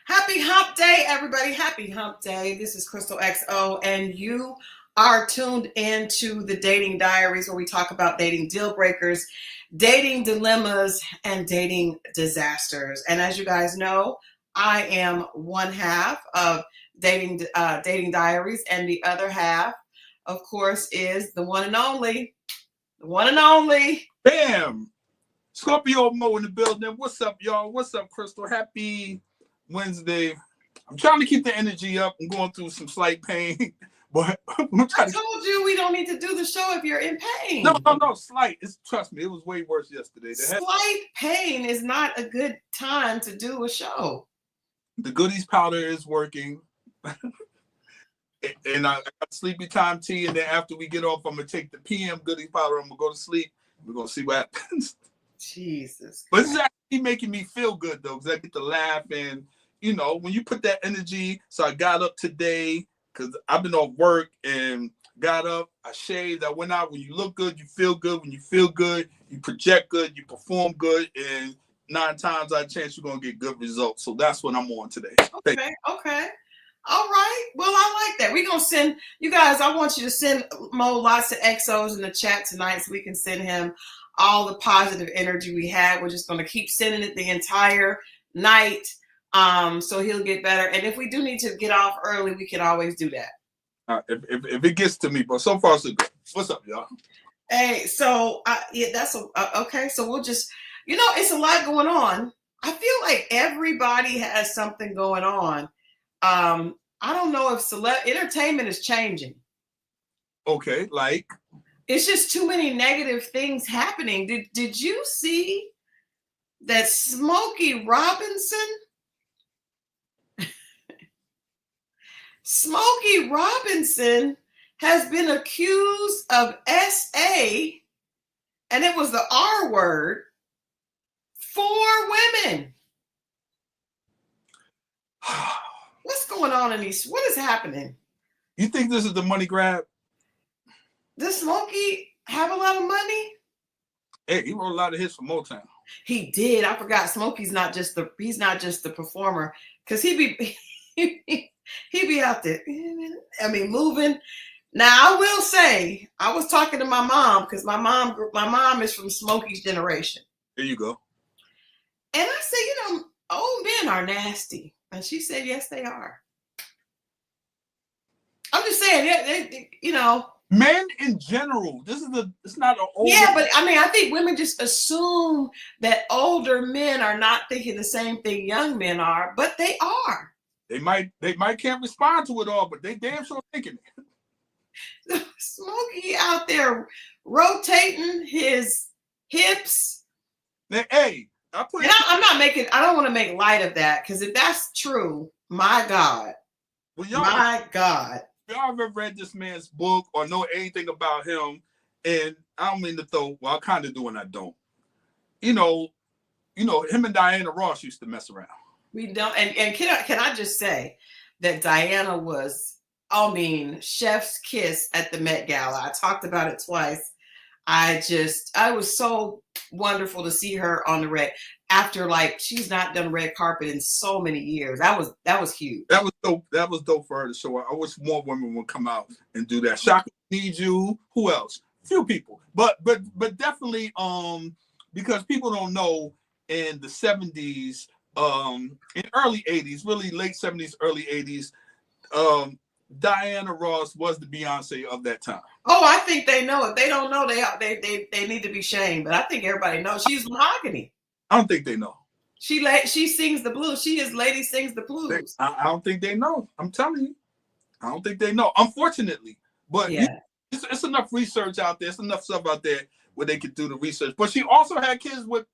Happy hump day, everybody. Happy hump day. This is Crystal XO, and you are tuned into the Dating Diaries, where we talk about dating deal breakers, dating dilemmas, and dating disasters. And as you guys know, I am one half of Dating Diaries, and the other half, of course, is the one and only. Bam! Scorpio Mo in the building. What's up, y'all? What's up, Crystal? Happy Wednesday. I'm trying to keep the energy up. I'm going through some slight pain, but I'm I trying to. told you we don't need to do the show if you're in pain. No, slight. Trust me, it was way worse yesterday. Slight pain is not a good time to do a show. The goodies powder is working. And I got sleepy time tea, and then after we get off, I'm gonna take the PM goodies powder. I'm gonna go to sleep. We're gonna see what happens. Jesus. But it's actually making me feel good though, because I get to laugh, and when you put that energy. So I got up today because I've been off work and got up. I shaved. I went out. When you look good, you feel good. When you feel good, you project good. You perform good, and 9 times out of 10, you're gonna get good results. So that's what I'm on today. Okay. All right. Well, I like that. We're going to send you guys. I want you to send Mo lots of XOs in the chat tonight so we can send him all the positive energy we had. We're just going to keep sending it the entire night so he'll get better. And if we do need to get off early, we can always do that. If it gets to me, but so far so good. What's up, y'all? Hey, so that's okay. So we'll just, it's a lot going on. I feel like everybody has something going on. I don't know if entertainment is changing. Okay, like it's just too many negative things happening. Did you see that Smokey Robinson? Smokey Robinson has been accused of SA, and it was the R word, 4 women. What's going on in these? What is happening? You think this is the money grab? Does Smokey have a lot of money? Hey, he wrote a lot of hits for Motown. He did. I forgot. Smokey's not just the performer, because he be out there. I mean, moving. Now I will say, I was talking to my mom because my mom is from Smokey's generation. There you go. And I said, old men are nasty. And she said, yes, they are. I'm just saying, men in general. It's not an old. Yeah, but I mean, I think women just assume that older men are not thinking the same thing young men are, but they are. They might can't respond to it all, but they damn sure thinking it. Smokey out there rotating his hips. Hey, I don't want to make light of that, because if that's true, my God. Well, my God. Y'all ever read this man's book or know anything about him? And I don't mean to throw, well, I kind of do and I don't. Him and Diana Ross used to mess around. We don't, and can I just say that Diana was, chef's kiss at the Met Gala. I talked about it twice. I was so wonderful to see her on the red after, she's not done red carpet in so many years. That was huge. That was dope. That was dope for her to show her. I wish more women would come out and do that. Shaka Need You. Who else? Few people, but definitely because people don't know, in the 70s, in early 80s, really late 70s, early 80s, Diana Ross was the Beyonce of that time. Oh, I think they know. If they don't know, they need to be shamed. But I think everybody knows she's mahogany. I don't think they know. She sings the blues. She is Lady Sings the Blues. I don't think they know. I'm telling you, I don't think they know. Unfortunately, but yeah, it's enough research out there. It's enough stuff out there where they could do the research. But she also had kids with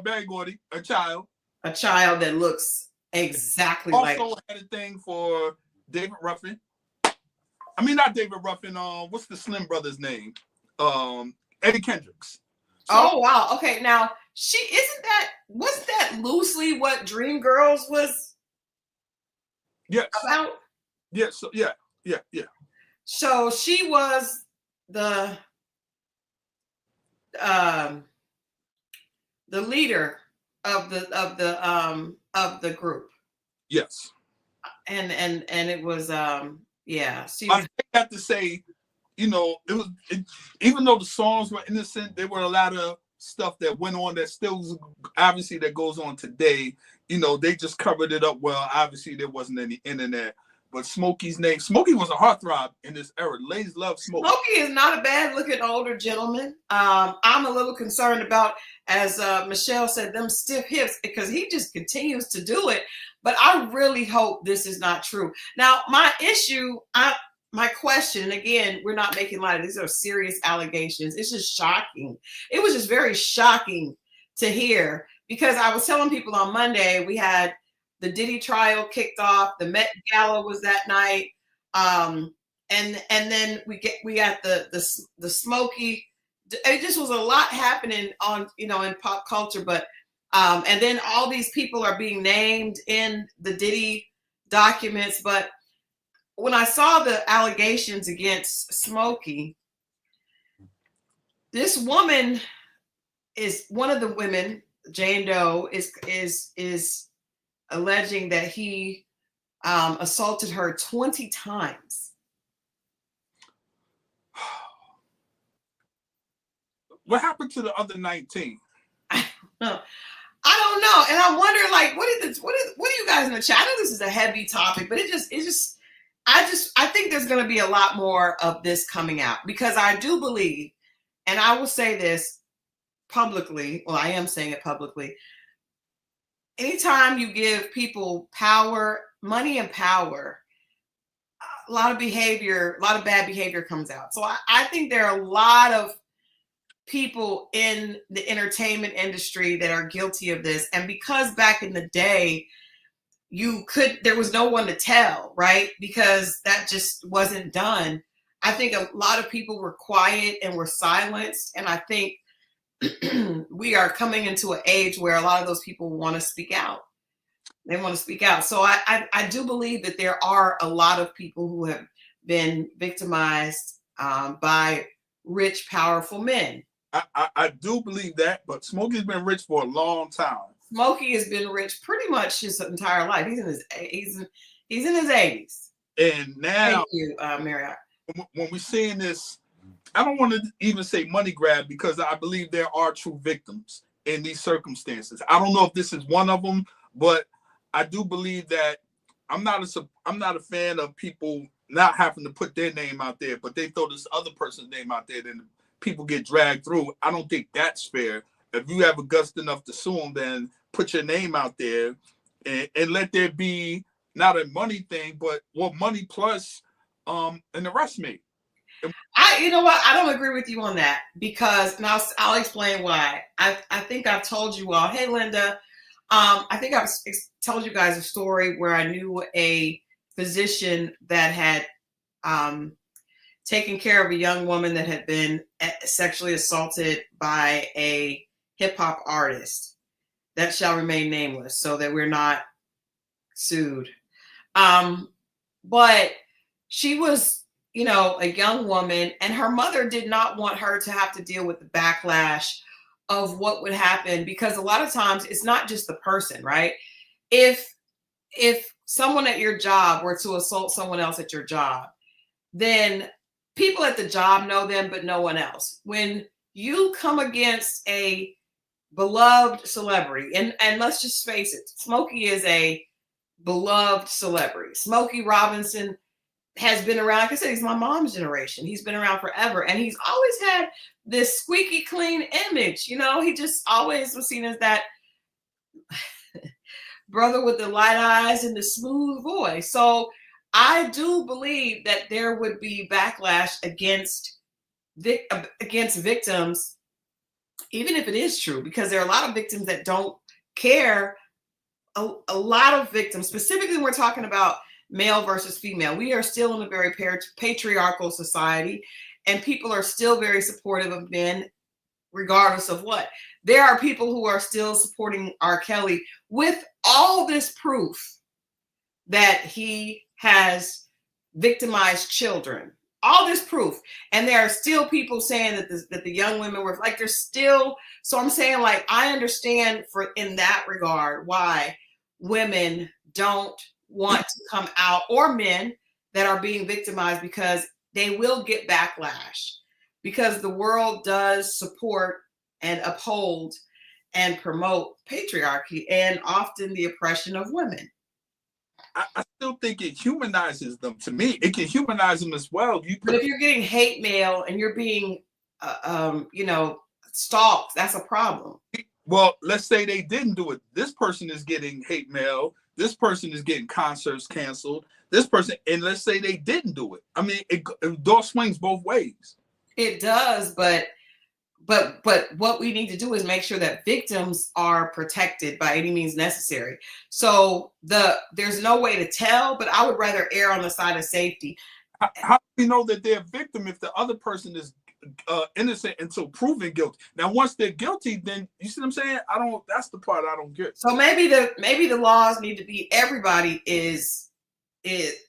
Berry Gordy, a child that looks exactly like. Also had a thing for David Ruffin. I mean, not David Ruffin. What's the Slim Brothers' name? Eddie Kendricks. Oh wow. Okay, now wasn't that loosely what Dreamgirls was? Yes. About? Yes. Yeah. So she was the leader of the group. Yes. And it was yeah. I have to say, you know, even though the songs were innocent, there were a lot of stuff that went on that still obviously that goes on today. You know, they just covered it up well. Obviously, there wasn't any internet. But Smokey's name, Smokey was a heartthrob in this era. Ladies love Smokey. Smokey is not a bad looking older gentleman. I'm a little concerned about, as Michelle said, them stiff hips, because he just continues to do it. But I really hope this is not true. Now, my question, and again, we're not making light of these, are serious allegations. It's just shocking. It was just very shocking to hear, because I was telling people on Monday, we had the Diddy trial kicked off. The Met Gala was that night. And then we got the Smokey. It just was a lot happening on, you know, in pop culture. But and then all these people are being named in the Diddy documents. But when I saw the allegations against Smokey, this woman is one of the women. Jane Doe is alleging that he assaulted her 20 times. What happened to the other 19? I don't know. And I wonder, like, what are you guys in the chat? I know this is a heavy topic, but I think there's going to be a lot more of this coming out, because I do believe, and I will say this publicly, well, I am saying it publicly, anytime you give people power, money and power, a lot of bad behavior comes out. So I think there are a lot of people in the entertainment industry that are guilty of this. And because back in the day, there was no one to tell, right? Because that just wasn't done. I think a lot of people were quiet and were silenced. And I think we are coming into an age where a lot of those people want to speak out. They want to speak out. So I do believe that there are a lot of people who have been victimized by rich, powerful men. I do believe that, but Smokey's been rich for a long time. Smokey has been rich pretty much his entire life. He's in his 80s. And now, thank you, Marriott. When we're seeing this, I don't want to even say money grab, because I believe there are true victims in these circumstances. I don't know if this is one of them, but I do believe that I'm not a fan of people not having to put their name out there, but they throw this other person's name out there, then people get dragged through. I don't think that's fair. If you have a gust enough to sue them, then put your name out there and let there be not a money thing, but money plus an arrest made. You know what? I don't agree with you on that, because, and I'll explain why. I think I've told you all, hey, Linda, I think I've told you guys a story where I knew a physician that had taken care of a young woman that had been sexually assaulted by a hip hop artist. That shall remain nameless so that we're not sued. But she was, you know, a young woman, and her mother did not want her to have to deal with the backlash of what would happen, because a lot of times it's not just the person, right? If someone at your job were to assault someone else at your job, then people at the job know them, but no one else. When you come against a beloved celebrity, and let's just face it, Smokey is a beloved celebrity. Smokey Robinson has been around, like I said, he's my mom's generation. He's been around forever, and he's always had this squeaky clean image. You know, he just always was seen as that brother with the light eyes and the smooth voice. So I do believe that there would be backlash against victims, even if it is true, because there are a lot of victims that don't care. A lot of victims, specifically when we're talking about male versus female, we are still in a very patriarchal society, and people are still very supportive of men, regardless of what. There are people who are still supporting R. Kelly with all this proof that he has victimized children. All this proof. And there are still people saying that the young women were like, there's still, so I'm saying, like, I understand in that regard why women don't want to come out, or men that are being victimized, because they will get backlash, because the world does support and uphold and promote patriarchy and often the oppression of women. I still think it humanizes them. To me, it can humanize them as well. But if you're getting hate mail and you're being, stalked, that's a problem. Well, let's say they didn't do it. This person is getting hate mail. This person is getting concerts canceled. This person, and let's say they didn't do it. I mean, it door swings both ways. It does, but what we need to do is make sure that victims are protected by any means necessary. So there's no way to tell, but I would rather err on the side of safety. How do we know that they're a victim if the other person is innocent until proven guilty? Now, once they're guilty, then you see what I'm saying? That's the part I don't get. So maybe the laws need to be, everybody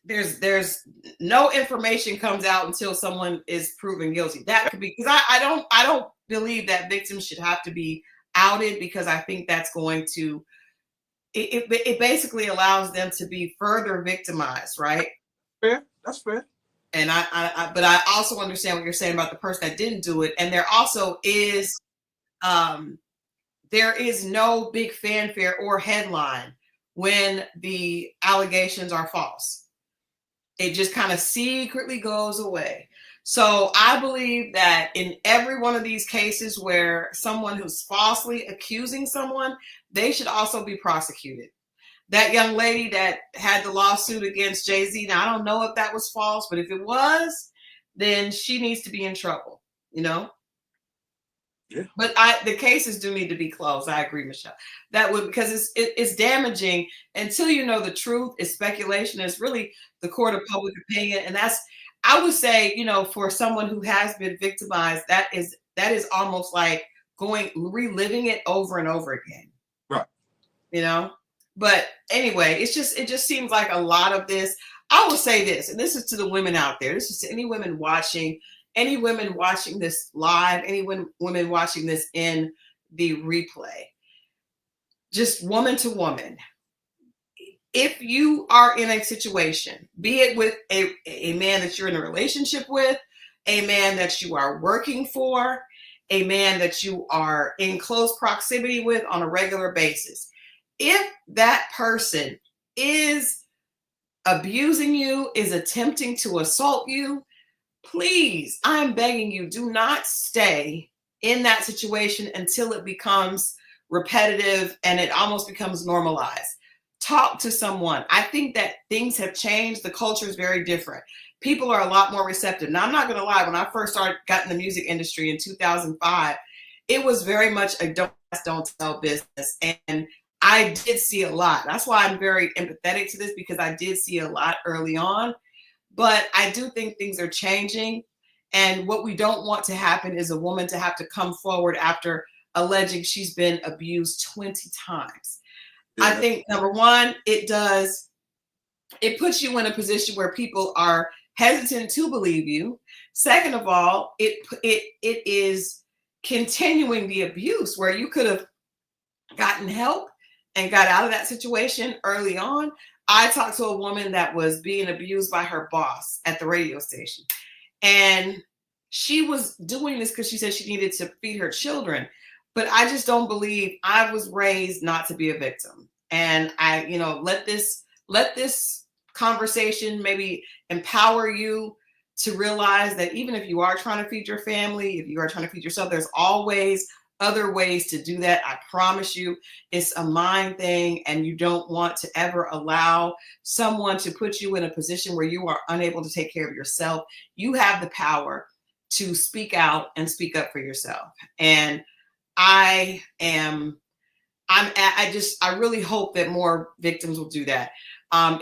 there's no information comes out until someone is proven guilty. That could be, because I don't believe that victims should have to be outed, because I think that's going to, it basically allows them to be further victimized, right? Fair. That's fair. And but I also understand what you're saying about the person that didn't do it. And there also is, there is no big fanfare or headline when the allegations are false. It just kind of secretly goes away. So I believe that in every one of these cases where someone who's falsely accusing someone, they should also be prosecuted. That young lady that had the lawsuit against Jay-Z, now I don't know if that was false, but if it was, then she needs to be in trouble, Yeah. But the cases do need to be closed. I agree, Michelle. That would, because it's damaging. Until you know the truth, it's speculation. It's really the court of public opinion. And that's, I would say, for someone who has been victimized, that is almost like reliving it over and over again. Right. But anyway, it just seems like a lot of this. I will say this, and this is to the women out there. This is to any women watching this live, any women watching this in the replay. Just woman to woman. If you are in a situation, be it with a man that you're in a relationship with, a man that you are working for, a man that you are in close proximity with on a regular basis, if that person is abusing you, is attempting to assault you, please, I'm begging you, do not stay in that situation until it becomes repetitive and it almost becomes normalized. Talk to someone. I think that things have changed. The culture is very different. People are a lot more receptive. Now, I'm not going to lie. When I first got in the music industry in 2005, it was very much a don't tell business. And I did see a lot. That's why I'm very empathetic to this, because I did see a lot early on. But I do think things are changing. And what we don't want to happen is a woman to have to come forward after alleging she's been abused 20 times. Yeah. I think, number one, it puts you in a position where people are hesitant to believe you. Second of all, it is continuing the abuse, where you could have gotten help and got out of that situation early on. I talked to a woman that was being abused by her boss at the radio station. And she was doing this because she said she needed to feed her children. But I just don't believe, I was raised not to be a victim. And I, let this conversation maybe empower you to realize that even if you are trying to feed your family, if you are trying to feed yourself, there's always other ways to do that. I promise you, it's a mind thing, and you don't want to ever allow someone to put you in a position where you are unable to take care of yourself. You have the power to speak out and speak up for yourself. And I really hope that more victims will do that.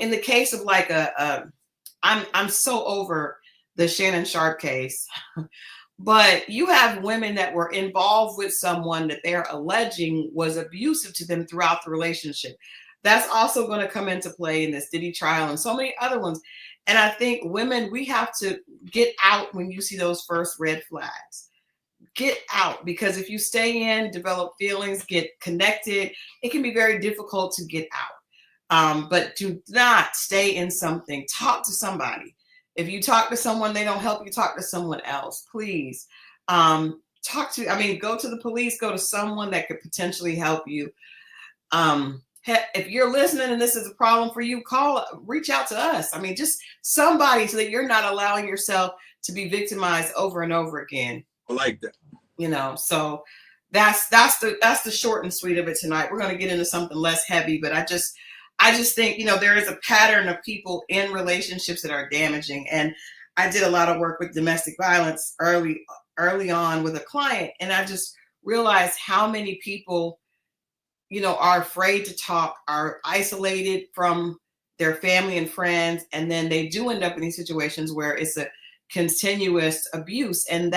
In the case of like I'm so over the Shannon Sharp case. But you have women that were involved with someone that they're alleging was abusive to them throughout the relationship. That's also going to come into play in this Diddy trial and so many other ones. And I think women, we have to get out when you see those first red flags. Get out, because if you stay in, develop feelings, get connected, it can be very difficult to get out. But do not stay in something. Talk to somebody. If you talk to someone, they don't help you, talk to someone else, please. Go to the police, go to someone that could potentially help you. If you're listening and this is a problem for you, reach out to us. I mean, just somebody so that you're not allowing yourself to be victimized over and over again. I like that. So that's the short and sweet of it tonight. We're going to get into something less heavy, but I just think, there is a pattern of people in relationships that are damaging. And I did a lot of work with domestic violence early on with a client. And I just realized how many people, are afraid to talk, are isolated from their family and friends. And then they do end up in these situations where it's a continuous abuse. And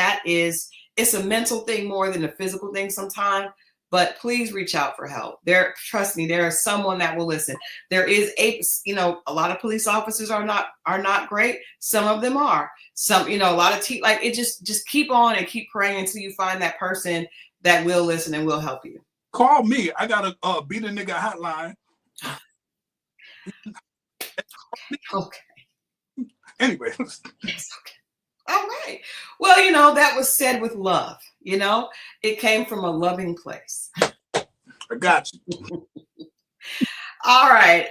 it's a mental thing more than a physical thing sometimes. But please reach out for help. Trust me, there is someone that will listen. There is a lot of police officers are not great. Some of them are. Some, a lot of just keep on and keep praying until you find that person that will listen and will help you. Call me. I got a beat a nigga hotline. Okay. Anyway. Yes, okay. All right. Well, that was said with love. It came from a loving place. I got you. All right.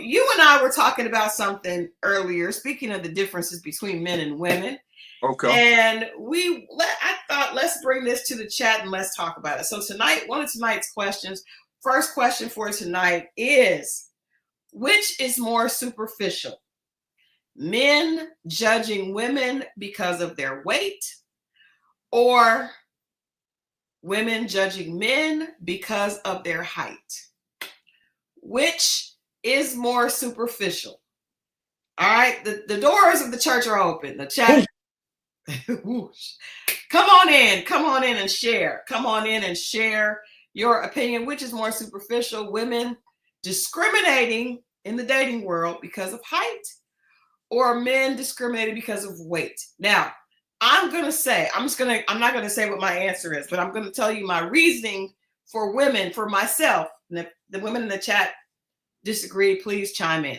You and I were talking about something earlier, speaking of the differences between men and women. Okay. And I thought, let's bring this to the chat and let's talk about it. So tonight, one of tonight's questions, first question for tonight is, which is more superficial? Men judging women because of their weight, or women judging men because of their height? Which is more superficial? All right, the doors of the church are open. The chat. Come on in and share. Come on in and share your opinion. Which is more superficial? Women discriminating in the dating world because of height, or men discriminating because of weight? Now, I'm not going to say what my answer is, but I'm going to tell you my reasoning for women, for myself. And if the women in the chat disagree, please chime in.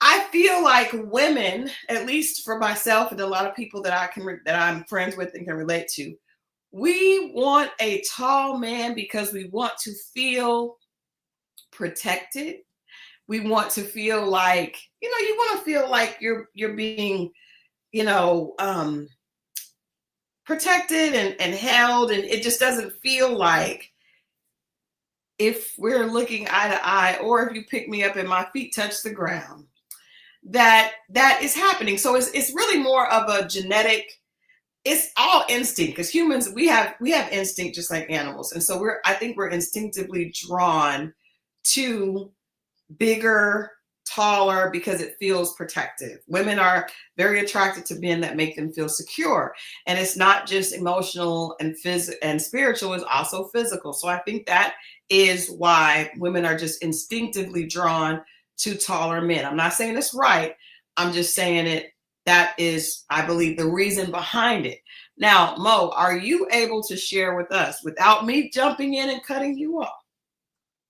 I feel like women, at least for myself and a lot of people that I'm friends with and can relate to, we want a tall man because we want to feel protected. We want to feel like, you want to feel like you're being, protected and held. And it just doesn't feel like, if we're looking eye to eye, or if you pick me up and my feet touch the ground, that is happening. So it's really more of a genetic, it's all instinct, because humans, we have instinct just like animals. And so I think we're instinctively drawn to bigger, taller, because it feels protective. Women are very attracted to men that make them feel secure. And it's not just emotional and spiritual, it's also physical. So I think that is why women are just instinctively drawn to taller men. I'm not saying it's right. I'm just saying that is, I believe, the reason behind it. Now, Mo, are you able to share with us without me jumping in and cutting you off?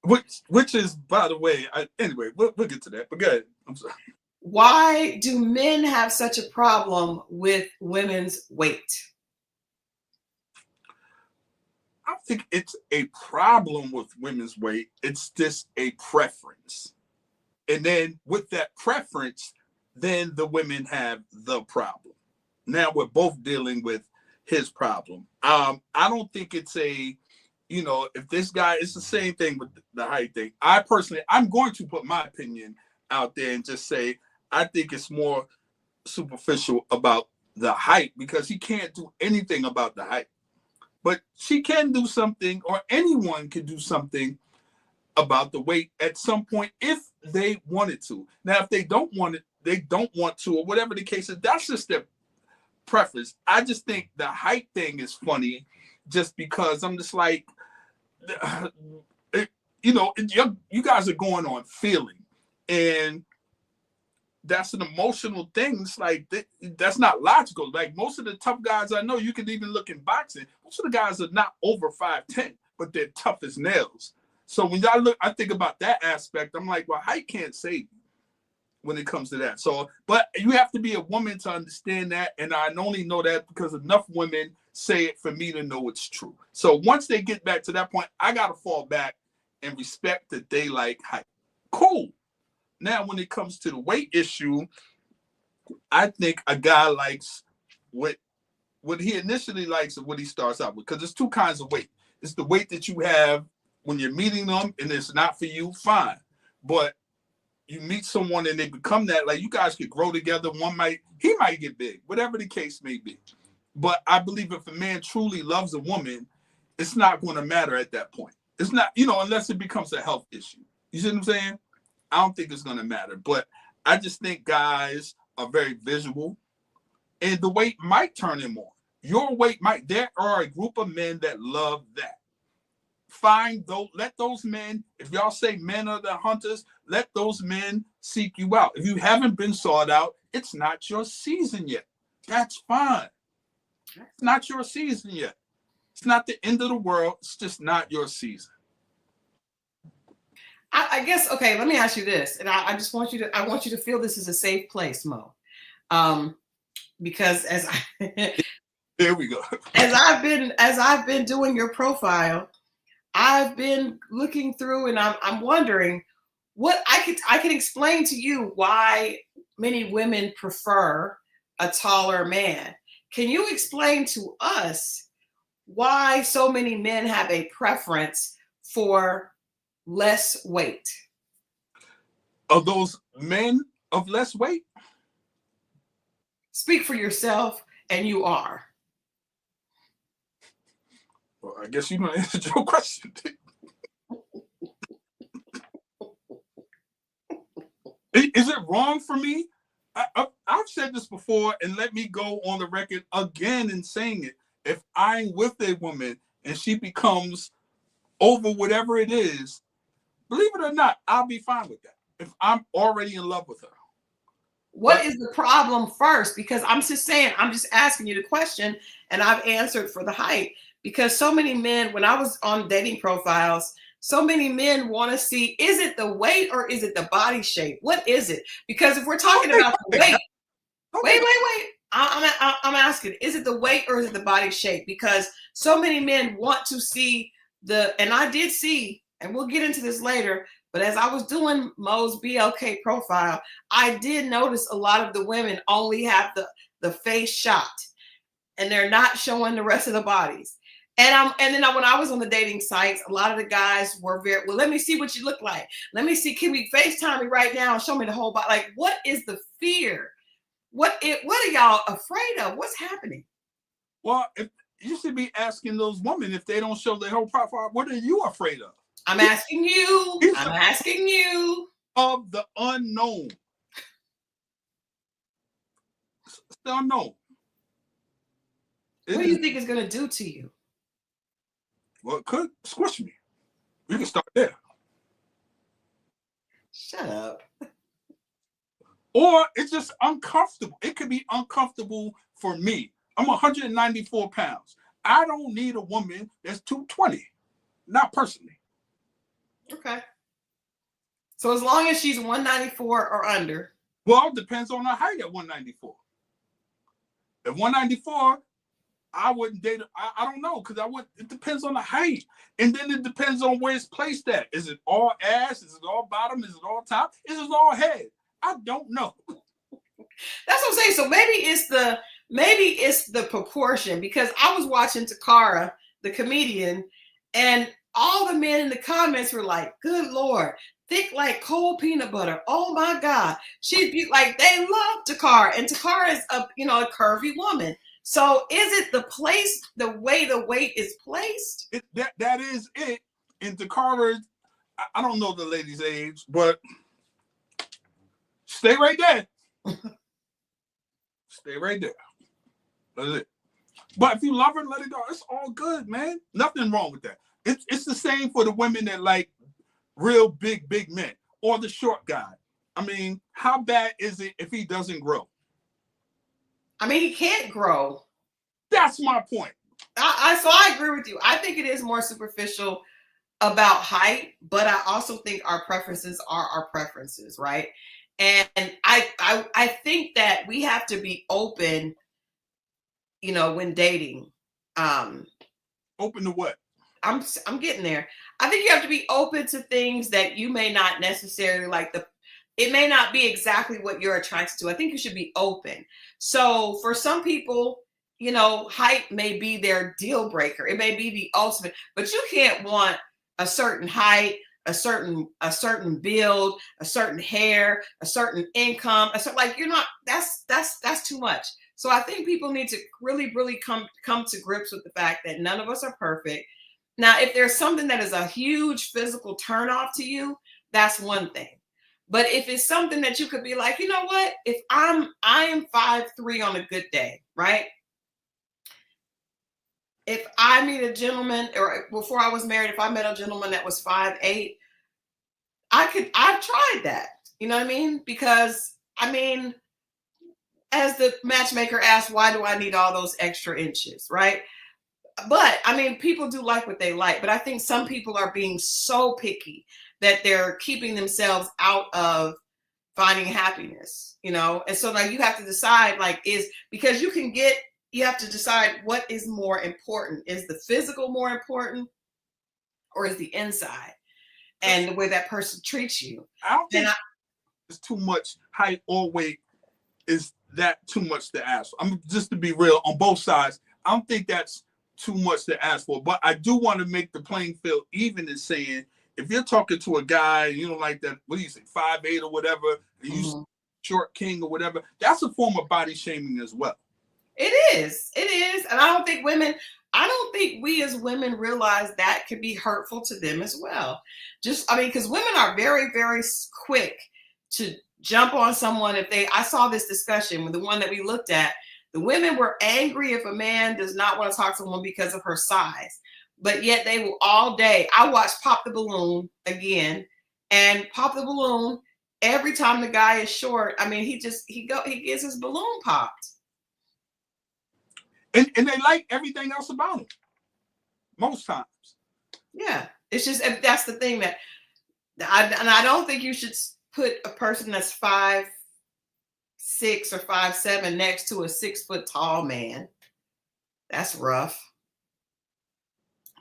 Which is, by the way, anyway, we'll get to that. But go ahead. I'm sorry. Why do men have such a problem with women's weight? I think it's a problem with women's weight. It's just a preference. And then with that preference, then the women have the problem. Now we're both dealing with his problem. I don't think it's if this guy, it's the same thing with the height thing. I'm going to put my opinion out there and just say, I think it's more superficial about the height, because he can't do anything about the height. But she can do something, or anyone can do something about the weight at some point if they wanted to. Now, if they don't want to, or whatever the case is, that's just their preference. I just think the height thing is funny, just because I'm just like, you guys are going on feeling, and that's an emotional thing. It's like that's not logical. Like, most of the tough guys I know, you can even look in boxing, most of the guys are not over 5'10", but they're tough as nails. So when I think about that aspect, I'm like, well, height can't save you when it comes to that. So, but you have to be a woman to understand that. And I only know that because enough women say it for me to know it's true. So once they get back to that point, I got to fall back and respect that they like height. Cool. Now, when it comes to the weight issue, I think a guy likes what he initially likes and what he starts out with. Because there's two kinds of weight. It's the weight that you have when you're meeting them and it's not for you, fine. But you meet someone and they become that, like you guys could grow together. He might get big, whatever the case may be. But I believe if a man truly loves a woman, it's not going to matter at that point. It's not, unless it becomes a health issue. You see what I'm saying? I don't think it's going to matter. But I just think guys are very visual and the weight might turn him on. Your weight might. There are a group of men that love that. Let those men, if y'all say men are the hunters, let those men seek you out. If you haven't been sought out, it's not your season yet. That's fine. It's not your season yet. It's not the end of the world. It's just not your season. I guess, okay, let me ask you this. And I just want you to feel this is a safe place, Mo. Because There we go. As I've been doing your profile, I've been looking through and I'm wondering what I can explain to you why many women prefer a taller man. Can you explain to us why so many men have a preference for less weight? Are those men of less weight? Speak for yourself, and you are. Well, I guess you don't answer your question. Is it wrong for me? I've said this before, and let me go on the record again in saying it. If I'm with a woman and she becomes over whatever it is, believe it or not, I'll be fine with that. If I'm already in love with her. What is the problem first? Because I'm just asking you the question, and I've answered for the height. Because so many men, when I was on dating profiles, so many men want to see, is it the weight or is it the body shape? What is it? Because if we're talking about the weight, wait. I'm asking, is it the weight or is it the body shape? Because so many men want to see and I did see, and we'll get into this later, but as I was doing Mo's BLK profile, I did notice a lot of the women only have the face shot and they're not showing the rest of the bodies. And then when I was on the dating sites, a lot of the guys were very, well, let me see what you look like. Let me see, can we FaceTime me right now and show me the whole body? Like, what is the fear? What are y'all afraid of? What's happening? Well, you should be asking those women if they don't show their whole profile, what are you afraid of? I'm asking you. I'm asking you. Of the unknown. It's the unknown. What do you think it's going to do to you? Well, it could squish me. We can start there. Shut up. Or it's just uncomfortable. It could be uncomfortable for me. I'm 194 pounds. I don't need a woman that's 220. Not personally. Okay. So as long as she's 194 or under. Well, it depends on her height at 194. At 194, I wouldn't date her. I don't know, because it depends on the height. And then it depends on where it's placed at. Is it all ass? Is it all bottom? Is it all top? Is it all head? I don't know. That's what I'm saying. So maybe it's the proportion, because I was watching Takara, the comedian, and all the men in the comments were like, good Lord, thick like cold peanut butter. Oh my God. She's like, they love Takara. And Takara is a curvy woman. So is it the way the weight is placed? That is it. And Takara, I don't know the lady's age, but stay right there. Stay right there. That's it. But if you love her, let it go. It's all good, man. Nothing wrong with that. It's the same for the women that like real big men or the short guy. I mean, how bad is it if he doesn't grow? I mean, he can't grow. That's my point. So I agree with you. I think it is more superficial about height, but I also think our preferences are our preferences, right? And I think that we have to be open, when dating. Um, Open to what? I'm getting there. I think you have to be open to things that you may not necessarily like. It may not be exactly what you're attracted to. I think you should be open. So for some people, height may be their deal breaker. It may be the ultimate, but you can't want a certain height, a certain build, a certain hair, a certain income. Like you're not. That's too much. So I think people need to really, really come to grips with the fact that none of us are perfect. Now, if there's something that is a huge physical turnoff to you, that's one thing. But if it's something that you could be like, you know what? If I am 5'3" on a good day, right? If I meet a gentleman, or before I was married, if I met a gentleman that was 5'8", I've tried that. You know what I mean? Because as the matchmaker asked, why do I need all those extra inches, right? But people do like what they like, but I think some people are being so picky that they're keeping themselves out of finding happiness, and so like you have to decide, like, because you have to decide what is more important. Is the physical more important, or is the inside and the way that person treats you? I don't think it's too much height or weight. Is that too much to ask? I'm just to be real on both sides. I don't think that's too much to ask for, but I do want to make the playing field even in saying, if you're talking to a guy, like that, what do you say, 5'8" or whatever, and you short king or whatever, that's a form of body shaming as well. It is. And I don't think we as women realize that could be hurtful to them as well. Because women are very, very quick to jump on someone I saw this discussion with the one that we looked at. The women were angry if a man does not want to talk to a woman because of her size, but yet they will all day. I watched Pop the Balloon again, and Pop the Balloon, every time the guy is short, he gets his balloon popped. And they like everything else about him. Most times. Yeah. It's just, that's the thing that I don't think you should put a person that's 5'6" or 5'7" next to a 6 foot tall man. That's rough.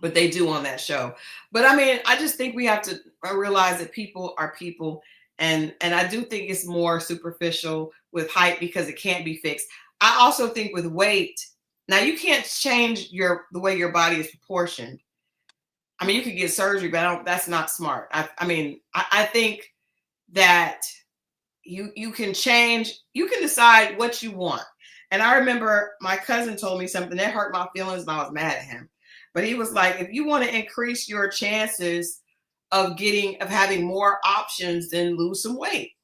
But they do on that show. But I just think we have to realize that people are people. And I do think it's more superficial with height because it can't be fixed. I also think with weight, now you can't change the way your body is proportioned. You could get surgery, but that's not smart. I think that you can change, you can decide what you want. And I remember my cousin told me something that hurt my feelings and I was mad at him. But he was like, if you want to increase your chances of having more options, then lose some weight.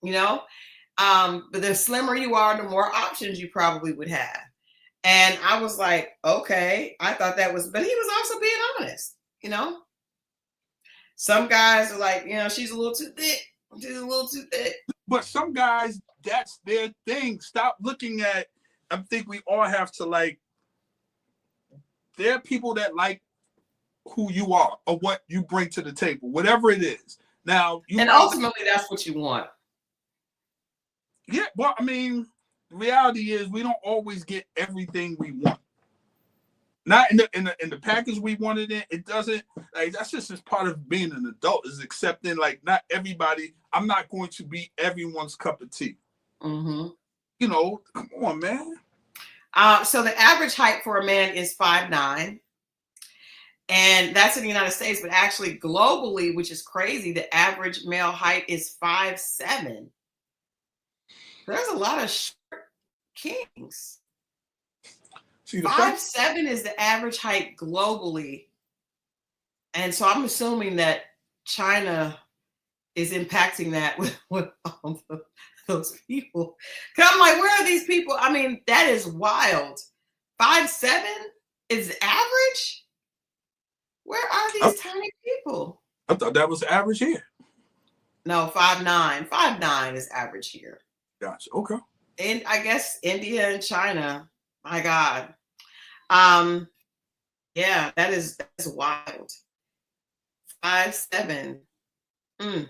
But the slimmer you are, the more options you probably would have. And I was like, okay, I thought that was, but he was also being honest. Some guys are like, she's a little too thick. She's a little too thick. But some guys, that's their thing. Stop looking at, I think we all have to like, there are people that like who you are or what you bring to the table, whatever it is. Now, ultimately, that's what you want. Yeah, well, the reality is we don't always get everything we want. Not in the package we wanted in. It doesn't, like, that's just part of being an adult, is accepting, like, not everybody. I'm not going to be everyone's cup of tea. Mm-hmm. Come on, man. So the average height for a man is 5'9", and that's in the United States. But actually, globally, which is crazy, the average male height is 5'7". There's a lot of short kings. 5'7" is the average height globally. And so I'm assuming that China is impacting that with all those people. Because I'm like, where are these people? That is wild. 5'7" is average? Where are these tiny people? I thought that was average here. No, 5'9". 5'9" is average here. Gotcha. Okay. And I guess India and China. My God. Yeah, that's wild. 5'7". Mm.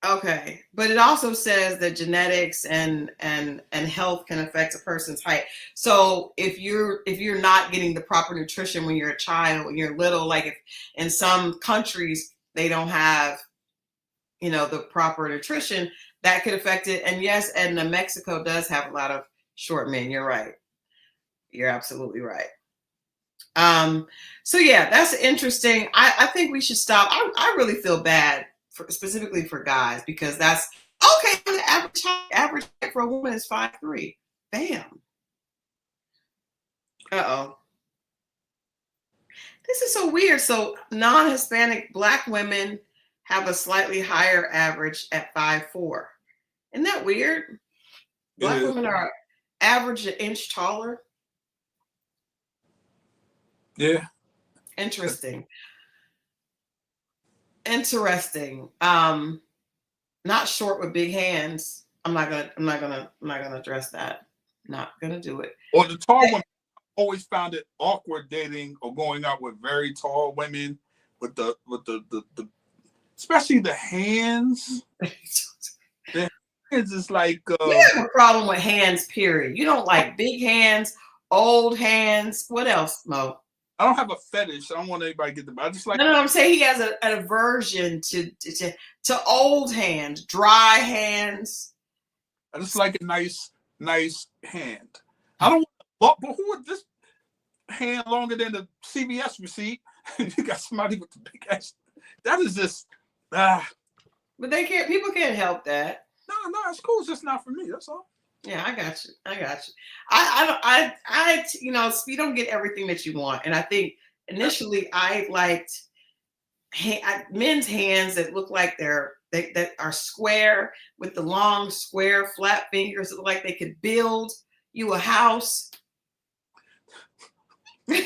Okay, but it also says that genetics and health can affect a person's height. So if you're not getting the proper nutrition when you're a child, when you're little, like if in some countries they don't have, the proper nutrition, that could affect it. And yes, and Mexico does have a lot of short men. You're right. You're absolutely right. So yeah, that's interesting. I think we should stop. I really feel bad specifically for guys because that's okay. The average height for a woman is 5'3". Bam. Uh-oh. This is so weird. So non-Hispanic Black women have a slightly higher average at 5'4". Isn't that weird? Black women are average an inch taller. Yeah. Interesting. Not short with big hands. I'm not gonna address that. Not gonna do it. Or the tall women, always found it awkward dating or going out with very tall women with the especially the hands. The hands is like you have a problem with hands, period. You don't like big hands, old hands. What else, Mo? I don't have a fetish. I don't want anybody to get them. I just like. No, I'm saying he has an aversion to old hands, dry hands. I just like a nice hand. I don't want, but who would this hand longer than the CVS receipt? You got somebody with the big ass. That is just. But they can't. People can't help that. No, it's cool. It's just not for me. That's all. Yeah, I got you. You don't get everything that you want, and I think initially I liked men's hands that look like that are square with the long, square, flat fingers that look like they could build you a house. I'm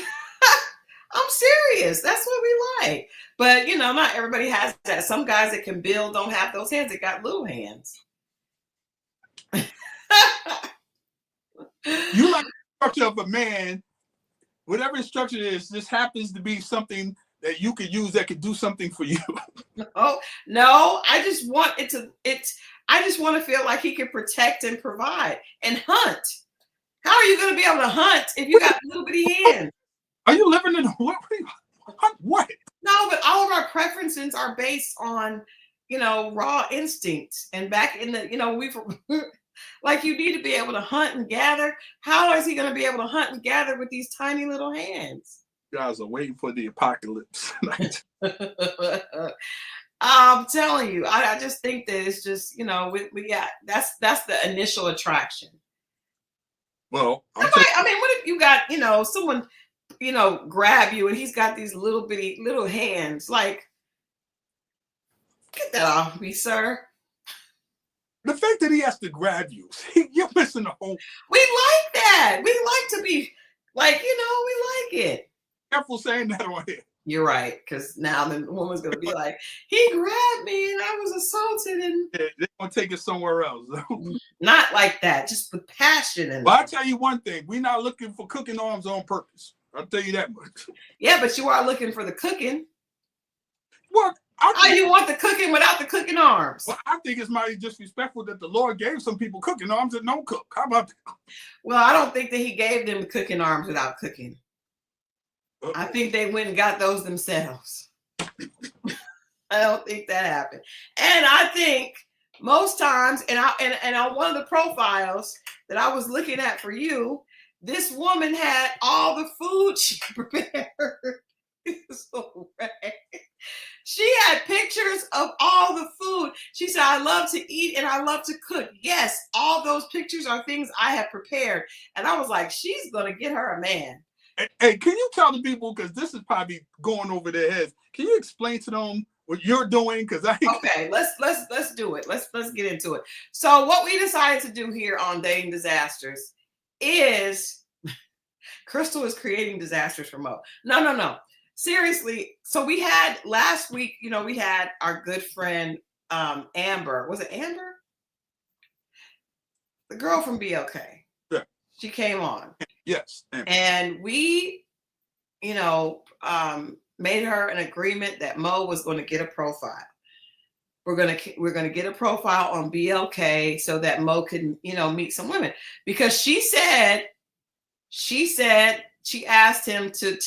serious. That's what we like. But not everybody has that. Some guys that can build don't have those hands. They got little hands. You like the structure of a man, whatever the structure is, this happens to be something that you could use that could do something for you. Oh no, I just want I just want to feel like he can protect and provide and hunt. How are you going to be able to hunt if you got little bitty hands? Are you living in what? What? No, but all of our preferences are based on, raw instincts. And back in the, we've like you need to be able to hunt and gather. How is he going to be able to hunt and gather with these tiny little hands? You guys are waiting for the apocalypse. I'm telling you, I just think that it's just, we got that's the initial attraction. Well, what if you got, someone, grab you and he's got these little bitty little hands? Like, get that off me, sir. The fact that he has to grab you, you're missing the whole. We like that. We like to be like, we like it. Careful saying that on here. You're right, because now the woman's gonna be like, he grabbed me and I was assaulted, and they're gonna take it somewhere else. Not like that, just with passion. And I'll tell you one thing: we're not looking for cooking arms on purpose. I'll tell you that much. Yeah, but you are looking for the cooking. Well, you want the cooking without the cooking arms. Well, I think it's mighty disrespectful that the Lord gave some people cooking arms that don't cook. How about that? Well, I don't think that he gave them cooking arms without cooking. I think they went and got those themselves. I don't think that happened. And I think most times, and on one of the profiles that I was looking at for you, this woman had all the food she prepared. So right. She had pictures of all the food. She said, I love to eat and I love to cook. Yes, all those pictures are things I have prepared. And I was like, she's going to get her a man. Hey, can you tell the people, because this is probably going over their heads, can you explain to them what you're doing? Okay, let's do it. Let's get into it. So what we decided to do here on Dating Disasters is Christal is creating disasters for Mo. No. Seriously. So we had last week, we had our good friend Amber. Was it Amber? The girl from BLK. Yeah. She came on. Yes. And we, made her an agreement that Mo was going to get a profile. We're gonna get a profile on BLK so that Mo can, meet some women, because she asked him to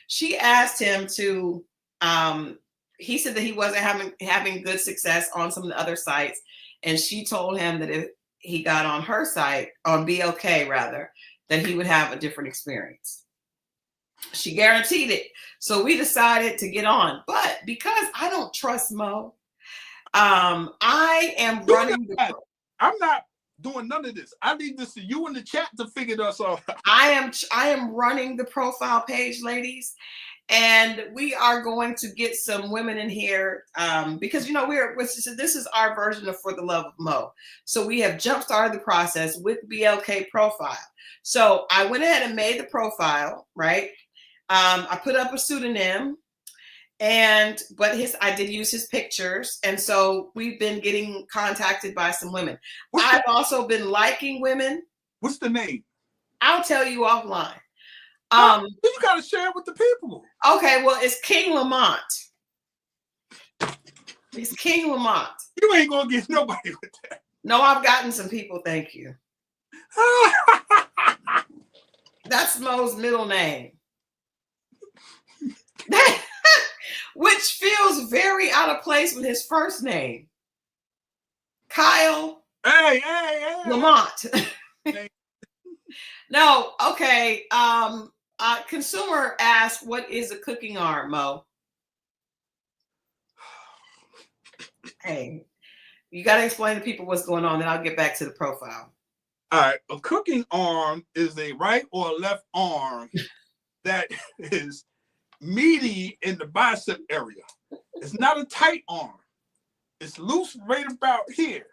she asked him to he said that he wasn't having good success on some of the other sites, and she told him that if he got on her site, on BLK rather, that he would have a different experience. She guaranteed it. So we decided to get on, but because I don't trust Mo, I am running. I'm not doing none of this. I leave this to you in the chat to figure us out. I am running the profile page, ladies, and we are going to get some women in here because this is our version of For the Love of Mo. So we have jump started the process with BLK profile. So I went ahead and made the profile, right? I put up a pseudonym. But I did use his pictures, and so we've been getting contacted by some women. I've also been liking women. What's the name? I'll tell you offline. You gotta share it with the people. Okay, well, it's King Lamont. It's King Lamont. You ain't gonna get nobody with that. No, I've gotten some people. Thank you. That's Mo's middle name. Which feels very out of place with his first name, Kyle. Hey. Lamont. No, okay. Consumer asked, "What is a cooking arm, Mo?" Hey, you got to explain to people what's going on, then I'll get back to the profile. All right, a cooking arm is a right or left arm that is meaty in the bicep area. It's not a tight arm. It's loose right about here.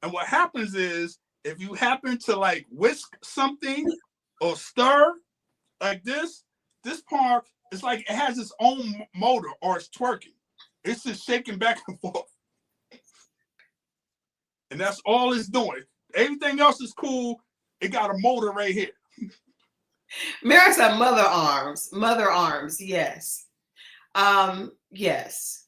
And what happens is, if you happen to like whisk something or stir like this part, it's like it has its own motor, or it's twerking. It's just shaking back and forth. And that's all it's doing. Everything else is cool. It got a motor right here. Mary said mother arms. Mother arms, yes. Yes.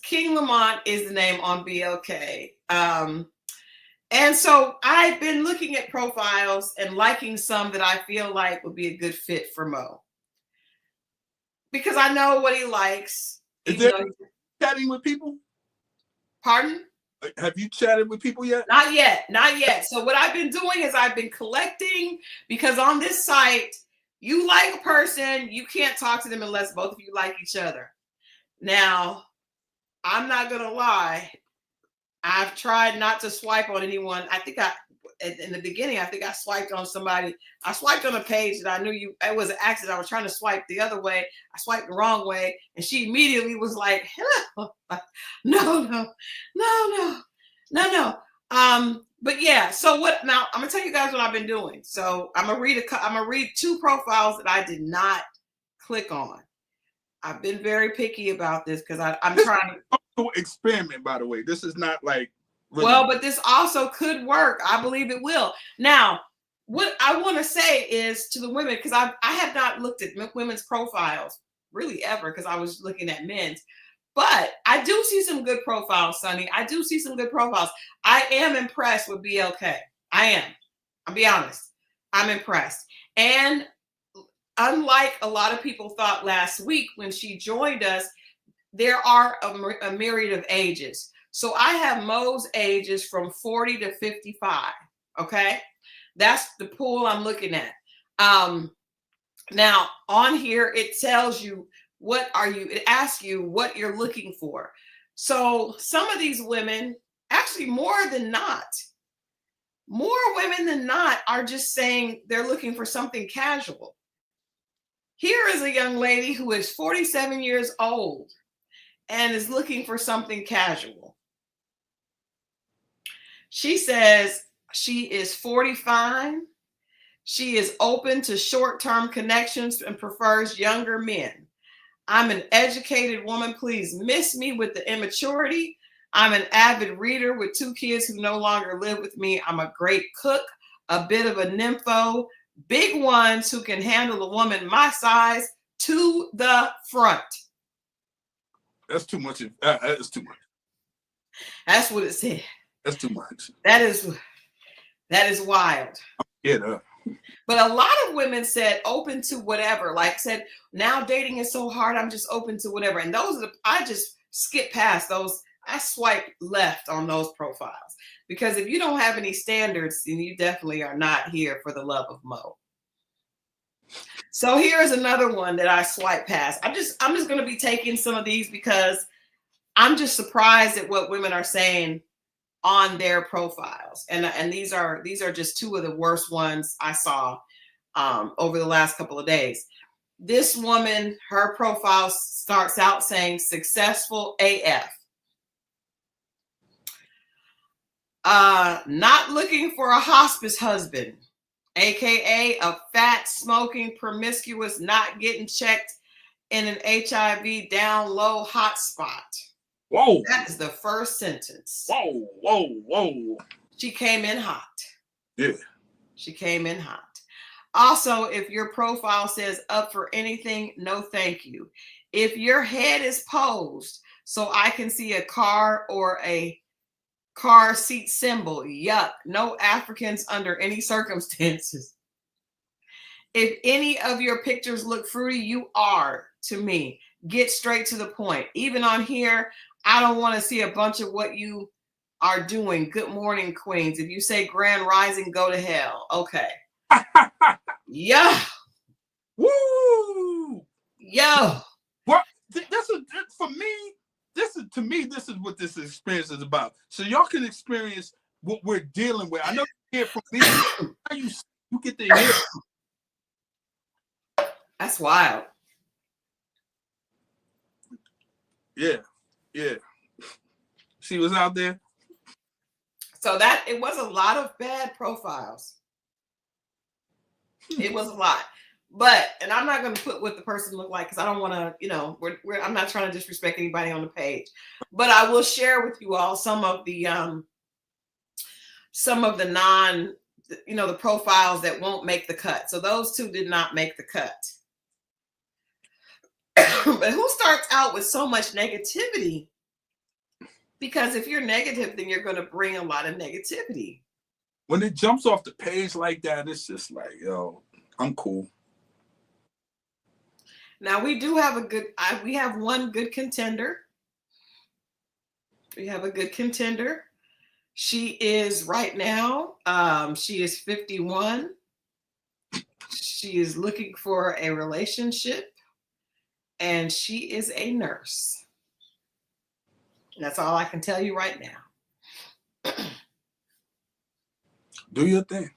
King Lamont is the name on BLK. And so I've been looking at profiles and liking some that I feel like would be a good fit for Mo, because I know what he likes. Is there chatting with people? Pardon? Have you chatted with people yet? Not yet. So what I've been doing is I've been collecting, because on this site, you like a person, you can't talk to them unless both of you like each other. Now, I'm not going to lie. I've tried not to swipe on anyone. In the beginning, I think I swiped on somebody. I swiped on a page that I knew it was an accident. I was trying to swipe the other way. I swiped the wrong way. And she immediately was like, hello. No. But yeah, so what now? I'm gonna tell you guys what I've been doing. So I'm gonna read two profiles that I did not click on. I've been very picky about this because I'm trying to experiment, by the way. This is not like really. Well, but this also could work. I believe it will. Now, what I want to say is to the women, because I have not looked at women's profiles really ever, because I was looking at men's. But I do see some good profiles, Sonny. I do see some good profiles. I am impressed with BLK. I am. I'll be honest. I'm impressed. And unlike a lot of people thought last week when she joined us, there are a myriad of ages. So I have Mo's ages from 40 to 55. Okay. That's the pool I'm looking at. Now on here, it tells you, it asks you what you're looking for. So some of these women, actually more women than not are just saying they're looking for something casual. Here is a young lady who is 47 years old and is looking for something casual. She says she is 45. She is open to short-term connections and prefers younger men. I'm an educated woman. Please miss me with the immaturity. I'm an avid reader with 2 kids who no longer live with me. I'm a great cook, a bit of a nympho, Big ones who can handle a woman my size to the front. That's too much. That's too much. That's what it said. That's too much. That is wild. Yeah. But a lot of women said open to whatever. Like said, now dating is so hard. I'm just open to whatever. And those are I just skip past those. I swipe left on those profiles because if you don't have any standards, then you definitely are not here for the love of Mo. So here's another one that I swipe past. I'm just going to be taking some of these because I'm just surprised at what women are saying on their profiles. And these are just two of the worst ones I saw over the last couple of days. This woman, her profile starts out saying successful AF. Not looking for a hospice husband, aka a fat, smoking, promiscuous, not getting checked in an HIV down low hotspot. Whoa. That is the first sentence. Whoa. She came in hot. Yeah. She came in hot. Also, if your profile says up for anything, no thank you. If your head is posed so I can see a car or a car seat symbol, yuck, no Africans under any circumstances. If any of your pictures look fruity, you are to me. Get straight to the point. Even on here, I don't want to see a bunch of what you are doing. Good morning, queens. If you say grand rising, go to hell. Okay. Yeah. Woo. Yo. What? For me. This is what this experience is about. So y'all can experience what we're dealing with. I know you hear from me. You get to hear. That's wild. Yeah. She was out there. So it was a lot of bad profiles. It was a lot. But, and I'm not going to put what the person looked like because I don't want to, I'm not trying to disrespect anybody on the page. But I will share with you all some of the the profiles that won't make the cut. So those two did not make the cut. But who starts out with so much negativity? Because if you're negative, then you're going to bring a lot of negativity. When it jumps off the page like that, it's just like, yo, I'm cool. Now we do have we have one good contender. We have a good contender. She is right now, she is 51. She is looking for a relationship and she is a nurse. And that's all I can tell you right now. Do your thing.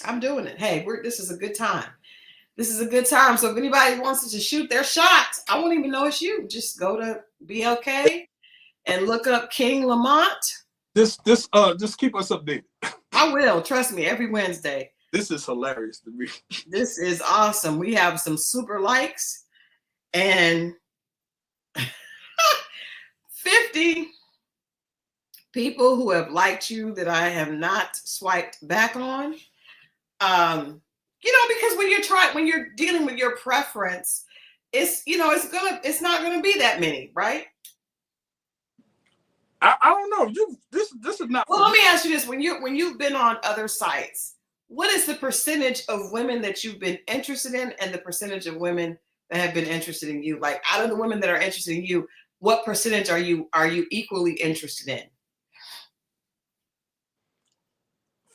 I'm doing it. Hey, this is a good time. This is a good time. So if anybody wants to shoot their shots, I won't even know it's you. Just go to BLK and look up King Lamont. Just keep us updated. I will. Trust me, every Wednesday. This is hilarious to me. This is awesome. We have some super likes and 50 people who have liked you that I have not swiped back on. Because when you're dealing with your preference, it's not gonna be that many, right? I don't know. This is not. Well, let me ask you this: when you've been on other sites, what is the percentage of women that you've been interested in, and the percentage of women that have been interested in you? Like out of the women that are interested in you, what percentage are you equally interested in?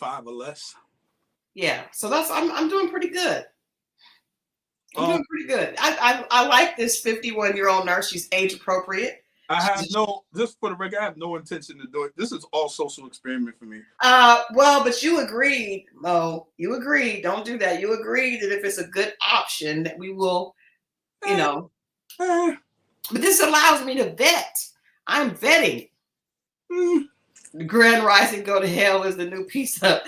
5 or less. Yeah, so I'm doing pretty good. I'm doing pretty good. I like this 51-year-old nurse. She's age appropriate. Just for the record, I have no intention to do it. This is all social experiment for me. Well, but you agreed, Mo. You agreed. Don't do that. You agreed that if it's a good option that we will, But this allows me to vet. I'm vetting. The Grand Rising Go to Hell is the new piece up.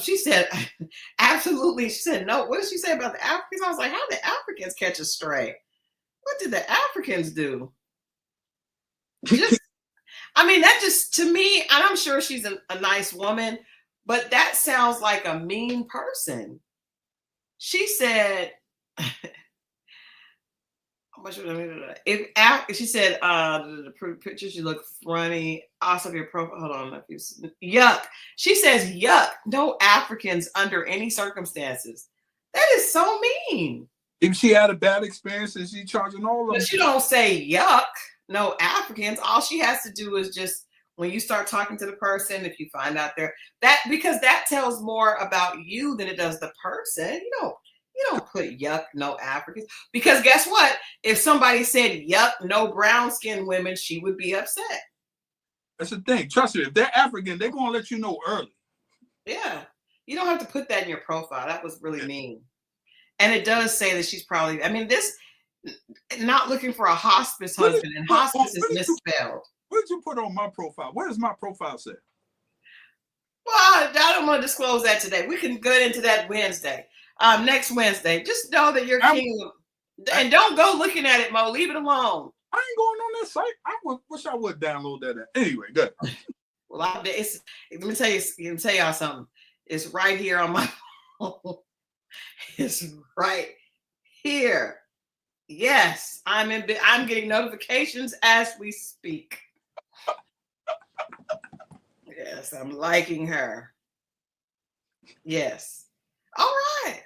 She said, absolutely. She said, no. What did she say about the Africans? I was like, how did the Africans catch a stray? What did the Africans do? That just, to me, and I'm sure she's a nice woman, but that sounds like a mean person. she said, if she said the pictures you look funny. Also, your profile. Hold on, if you yuck. She says yuck. No Africans under any circumstances. That is so mean. If she had a bad experience, is she charging all of them? But she don't say yuck. No Africans. All she has to do is just when you start talking to the person, if you find out because that tells more about you than it does the person. You don't put yuck, no Africans. Because guess what? If somebody said yuck, no brown skinned women, she would be upset. That's the thing. Trust me, if they're African, they're gonna let you know early. Yeah. You don't have to put that in your profile. That was really mean. And it does say that she's probably, this not looking for a hospice husband, and hospice is misspelled. What did you put on my profile? Where does my profile say? Well, I don't want to disclose that today. We can get into that Wednesday. Next Wednesday. Just know that you're king. And don't go looking at it, Mo. Leave it alone. I ain't going on that site. I wish I would download that. Anyway, good. Well, let me tell y'all something. It's right here on my phone. It's right here. Yes, I'm getting notifications as we speak. Yes, I'm liking her. Yes. All right.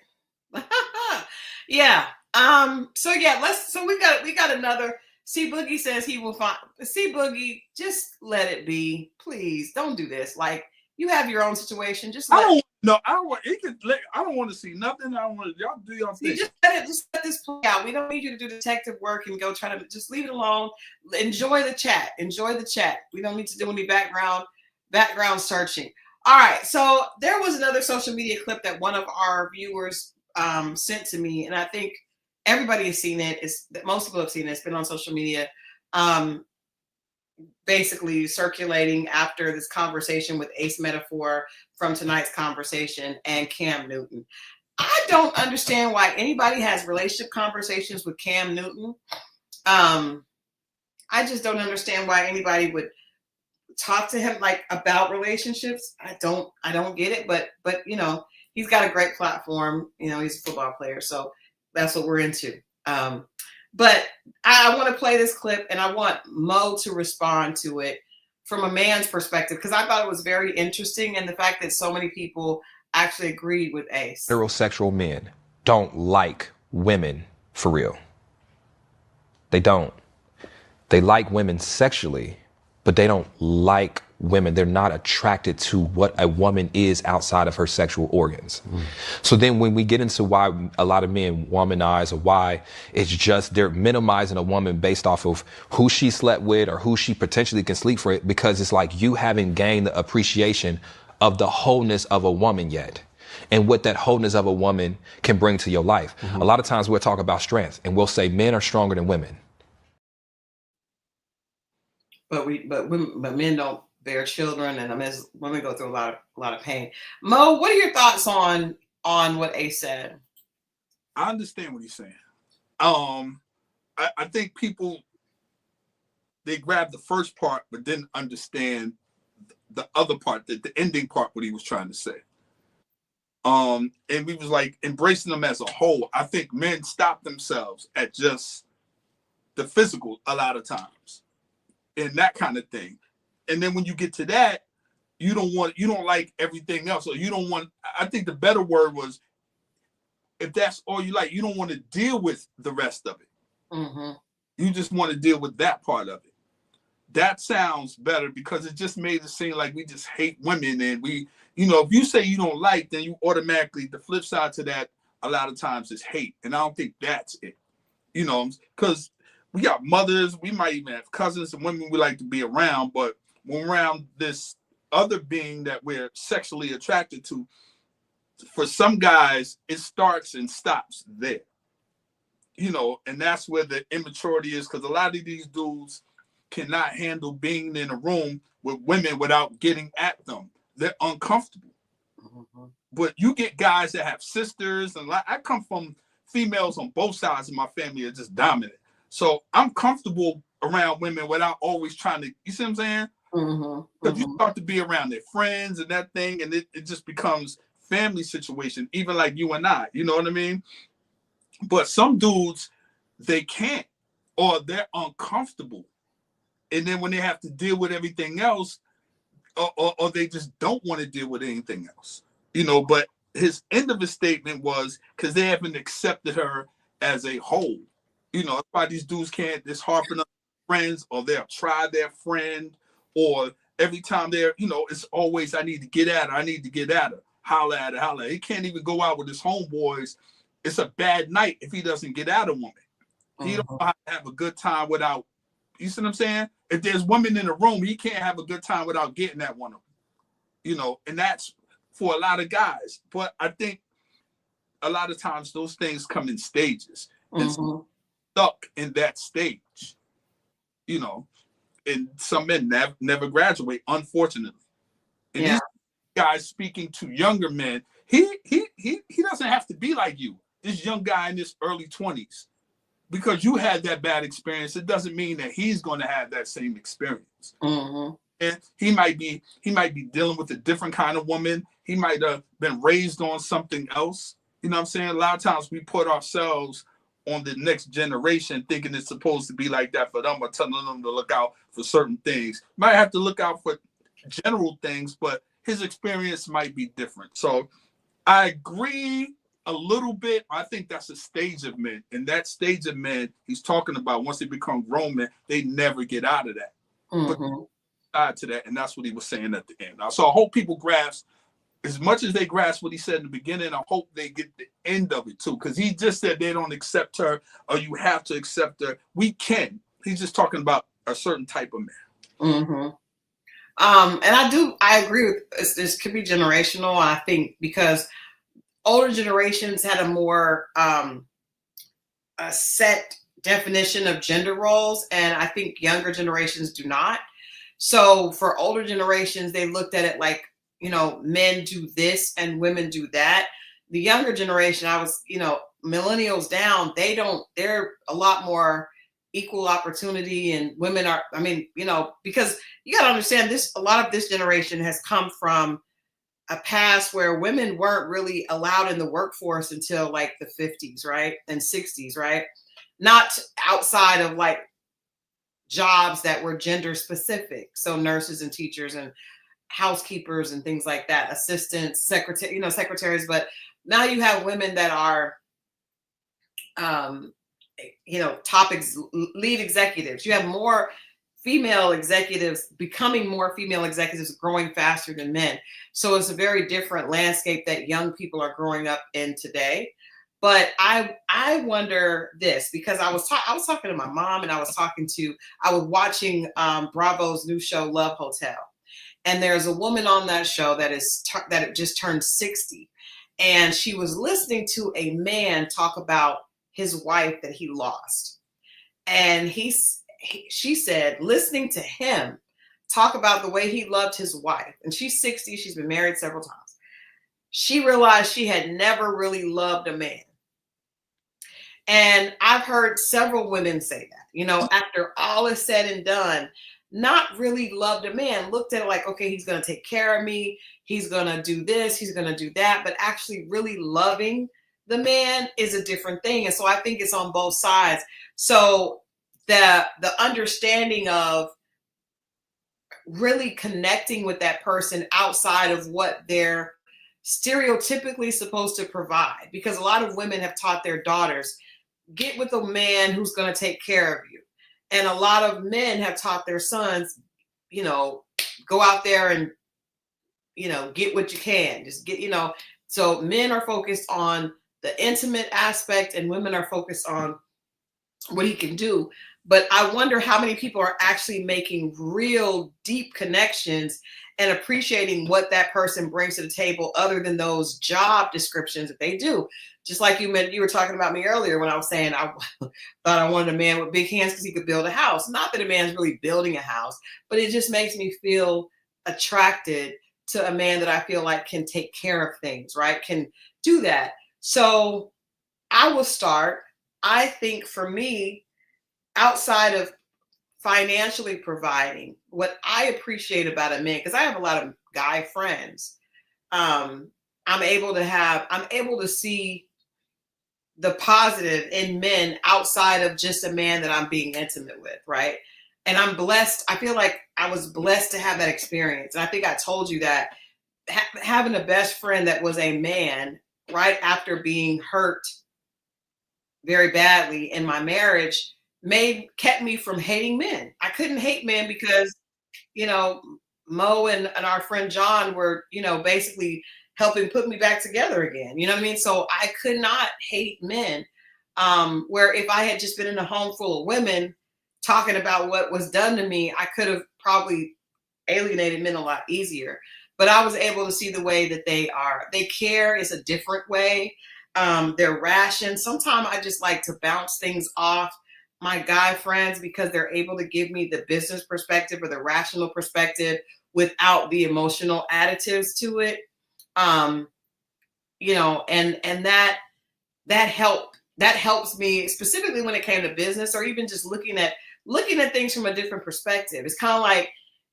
Yeah. So we got another. C Boogie says he will find. C Boogie, just let it be, please. Don't do this. Like, you have your own situation. Just let. I don't want to see nothing. I don't want to. Y'all do your thing. Just let this play out. We don't need you to do detective work and go try to just leave it alone. Enjoy the chat. We don't need to do any background searching. All right. So there was another social media clip that one of our viewers sent to me, and I think everybody has seen it. Most people have seen it. It's been on social media, basically circulating after this conversation with Ace Metaphor from tonight's conversation and Cam Newton. I don't understand why anybody has relationship conversations with Cam Newton. I just don't understand why anybody would talk to him like about relationships. I don't get it, but he's got a great platform. He's a football player, so that's what we're into. But I want to play this clip, and I want Mo to respond to it from a man's perspective, because I thought it was very interesting, and the fact that so many people actually agreed with Ace. Heterosexual men don't like women for real. They don't. They like women sexually, but they don't like women. They're not attracted to what a woman is outside of her sexual organs. So then when we get into why a lot of men womanize, or why it's just they're minimizing a woman based off of who she slept with or who she potentially can sleep for, because it's like you haven't gained the appreciation of the wholeness of a woman yet, and what that wholeness of a woman can bring to your life. A lot of times we'll talk about strength and we'll say men are stronger than women. But men don't bear children, and women go through a lot of pain. Mo, what are your thoughts on what Ace said? I understand what he's saying. I think people, they grab the first part but didn't understand the other part, the ending part, what he was trying to say. And we was like embracing them as a whole. I think men stop themselves at just the physical a lot of times, and that kind of thing. And then when you get to that, you don't like everything else. Or you don't want, I think the better word was, if that's all you like, you don't want to deal with the rest of it. You just want to deal with that part of it. That sounds better, because it just made it seem like we just hate women. And we, if you say you don't like, then you automatically, the flip side to that a lot of times is hate. And I don't think that's it. Because we got mothers, we might even have cousins and women we like to be around, but when we're around this other being that we're sexually attracted to, for some guys, it starts and stops there. And that's where the immaturity is, because a lot of these dudes cannot handle being in a room with women without getting at them. They're uncomfortable. But you get guys that have sisters, and I come from females on both sides of my family are just dominant. So I'm comfortable around women without always trying to, you see what I'm saying? Because you start to be around their friends and that thing, and it just becomes family situation, even like you and I, you know what I mean? But some dudes, they can't, or they're uncomfortable. And then when they have to deal with everything else, or they just don't want to deal with anything else, you know. But his end of his statement was because they haven't accepted her as a whole. You know, that's why these dudes can't just harping on friends, or they'll try their friend, or every time they're, you know, it's always, I need to get at her, I need to get at her, holla at her, holla. He can't even go out with his homeboys. It's a bad night if he doesn't get at a woman. He don't know how to have a good time without, you see what I'm saying? If there's women in the room, he can't have a good time without getting at one of them. You know, and that's for a lot of guys. But I think a lot of times those things come in stages. And stuck in that stage, you know, and some men never graduate, unfortunately. And these guys speaking to younger men, he doesn't have to be like you, this young guy in his early 20s. Because you had that bad experience, it doesn't mean that he's going to have that same experience. And he might be dealing with a different kind of woman. He might have been raised on something else. You know what I'm saying? A lot of times we put ourselves on the next generation thinking it's supposed to be like that for them, or telling them to look out for certain things. Might have to look out for general things, but his experience might be different. So I agree a little bit. I think that's a stage of men. And that stage of men he's talking about, once they become grown men, they never get out of that. But to that, and that's what he was saying at the end. So I hope people grasp, as much as they grasp what he said in the beginning, I hope they get the end of it too. Because he just said they don't accept her, or you have to accept her. We can. He's just talking about a certain type of man. And I agree with this could be generational. I think because older generations had a more a set definition of gender roles, and I think younger generations do not. So for older generations, they looked at it like, you know, men do this and women do that. The younger generation, millennials down, they're a lot more equal opportunity, and women are, because you got to understand this, a lot of this generation has come from a past where women weren't really allowed in the workforce until like the 50s, right? And 60s, right? Not outside of like jobs that were gender specific. So nurses and teachers and housekeepers and things like that, assistants, secretaries. But now you have women that are, lead executives. You have more female executives becoming more female executives, growing faster than men. So it's a very different landscape that young people are growing up in today. But I wonder this, because I was talking to my mom, and I was watching Bravo's new show, Love Hotel. And there's a woman on that show that just turned 60. And she was listening to a man talk about his wife that he lost. And she said, listening to him talk about the way he loved his wife, and she's 60, she's been married several times, she realized she had never really loved a man. And I've heard several women say that, after all is said and done, not really loved a man, looked at it like, okay, he's going to take care of me, he's going to do this, he's going to do that, but actually really loving the man is a different thing. And so I think it's on both sides. So the understanding of really connecting with that person outside of what they're stereotypically supposed to provide, because a lot of women have taught their daughters, get with a man who's going to take care of you. And a lot of men have taught their sons, go out there and, get what you can, just get, so men are focused on the intimate aspect and women are focused on what he can do. But I wonder how many people are actually making real deep connections and appreciating what that person brings to the table, other than those job descriptions that they do. Just like you were talking about me earlier when I was saying I thought I wanted a man with big hands because he could build a house. Not that a man's really building a house, but it just makes me feel attracted to a man that I feel like can take care of things, right? Can do that. So I will start. I think for me, outside of financially providing, what I appreciate about a man, because I have a lot of guy friends, I'm able to see the positive in men outside of just a man that I'm being intimate with, right? And I'm blessed. I feel like I was blessed to have that experience. And I think I told you that having a best friend that was a man right after being hurt very badly in my marriage kept me from hating men. I couldn't hate men because, you know, Mo and our friend John were, basically helping put me back together again. You know what I mean? So I could not hate men. Where if I had just been in a home full of women talking about what was done to me, I could have probably alienated men a lot easier. But I was able to see the way that they are. They care is a different way. They're rationed. Sometimes I just like to bounce things off my guy friends because they're able to give me the business perspective or the rational perspective without the emotional additives to it. And that helps me specifically when it came to business or even just looking at things from a different perspective. It's kind of like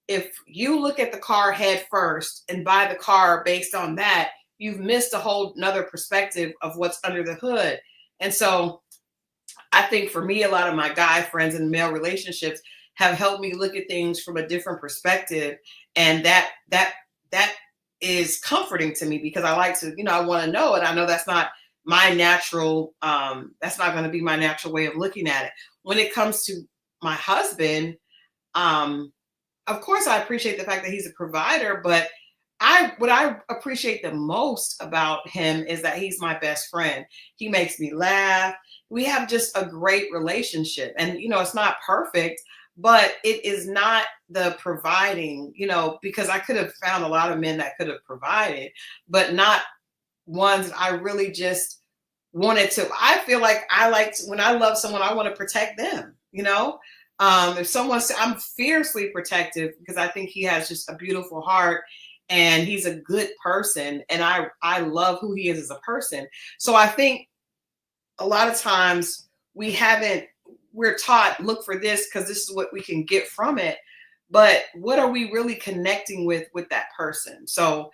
if you look at the car head first and buy the car based on that, you've missed a whole nother perspective of what's under the hood. And so I think for me, a lot of my guy friends and male relationships have helped me look at things from a different perspective. And that is comforting to me because I like to, I want to know, and I know that's not my natural, that's not going to be my natural way of looking at it. When it comes to my husband, of course, I appreciate the fact that he's a provider, but what I appreciate the most about him is that he's my best friend. He makes me laugh. We have just a great relationship. And, it's not perfect, but it is not the providing, because I could have found a lot of men that could have provided, but not ones I really just wanted to. I feel like when I love someone, I want to protect them, if I'm fiercely protective because I think he has just a beautiful heart and he's a good person. And I love who he is as a person. So I think a lot of times we're taught, look for this because this is what we can get from it. But what are we really connecting with that person? So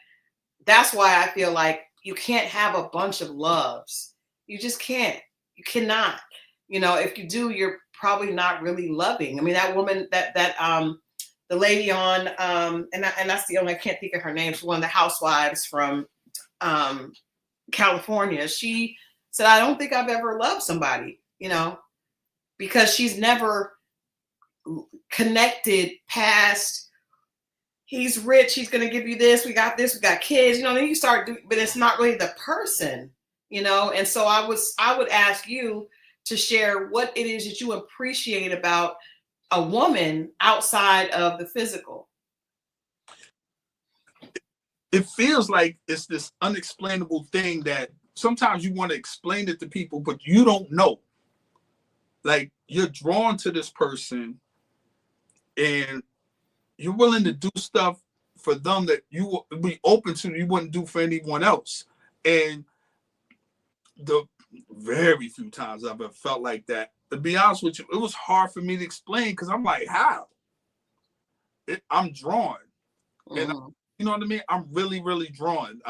that's why I feel like you can't have a bunch of loves. You just can't. You cannot. If you do, you're probably not really loving. I mean, that woman, the lady on, and that's the only, I can't think of her name. She's one of the housewives from California. She said, I don't think I've ever loved somebody, because she's never connected past, he's rich, he's going to give you this, we got kids, then you start doing, but it's not really the person, and so I would ask you to share what it is that you appreciate about a woman outside of the physical. It feels like it's this unexplainable thing that sometimes you want to explain it to people, but you don't know. Like you're drawn to this person and you're willing to do stuff for them that you would be open to, you wouldn't do for anyone else. And the very few times I've ever felt like that, to be honest with you, it was hard for me to explain because I'm like, how? I'm drawn. And you know what I mean? I'm really, really drawn.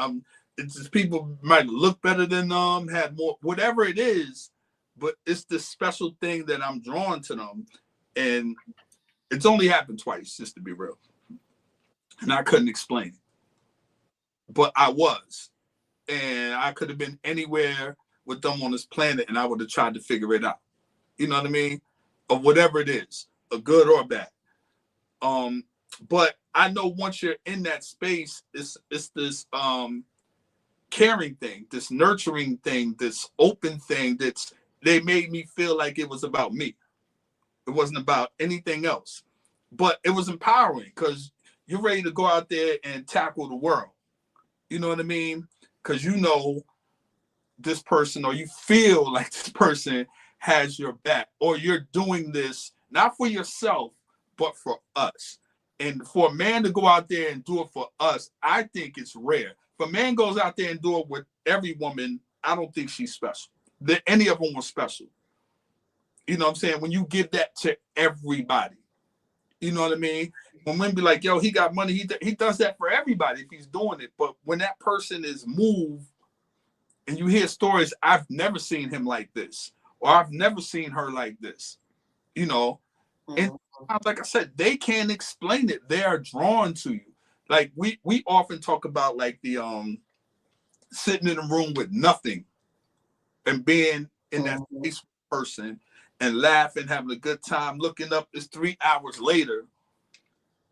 It's just people might look better than them, have more, whatever it is, but it's this special thing that I'm drawn to them. And it's only happened twice, just to be real. And I couldn't explain it. But I was. And I could have been anywhere with them on this planet and I would have tried to figure it out. You know what I mean? Or whatever it is, a good or bad. But I know once you're in that space, it's this caring thing, this nurturing thing, this open thing they made me feel like it was about me. It wasn't about anything else. But it was empowering because you're ready to go out there and tackle the world. You know what I mean? Because this person, or you feel like this person has your back, or you're doing this not for yourself, but for us. And for a man to go out there and do it for us, I think it's rare. If a man goes out there and do it with every woman, I don't think she's special. That any of them was special. You know what I'm saying? When you give that to everybody, You know what I mean? When women be like, yo, he got money, he does that for everybody if he's doing it. But when that person is moved and you hear stories, I've never seen him like this, or I've never seen her like this, you know. And like I said, they can't explain it. They are drawn to you. Like we often talk about like the sitting in a room with nothing and being in that space with a person and laughing, having a good time, looking up, it's 3 hours later.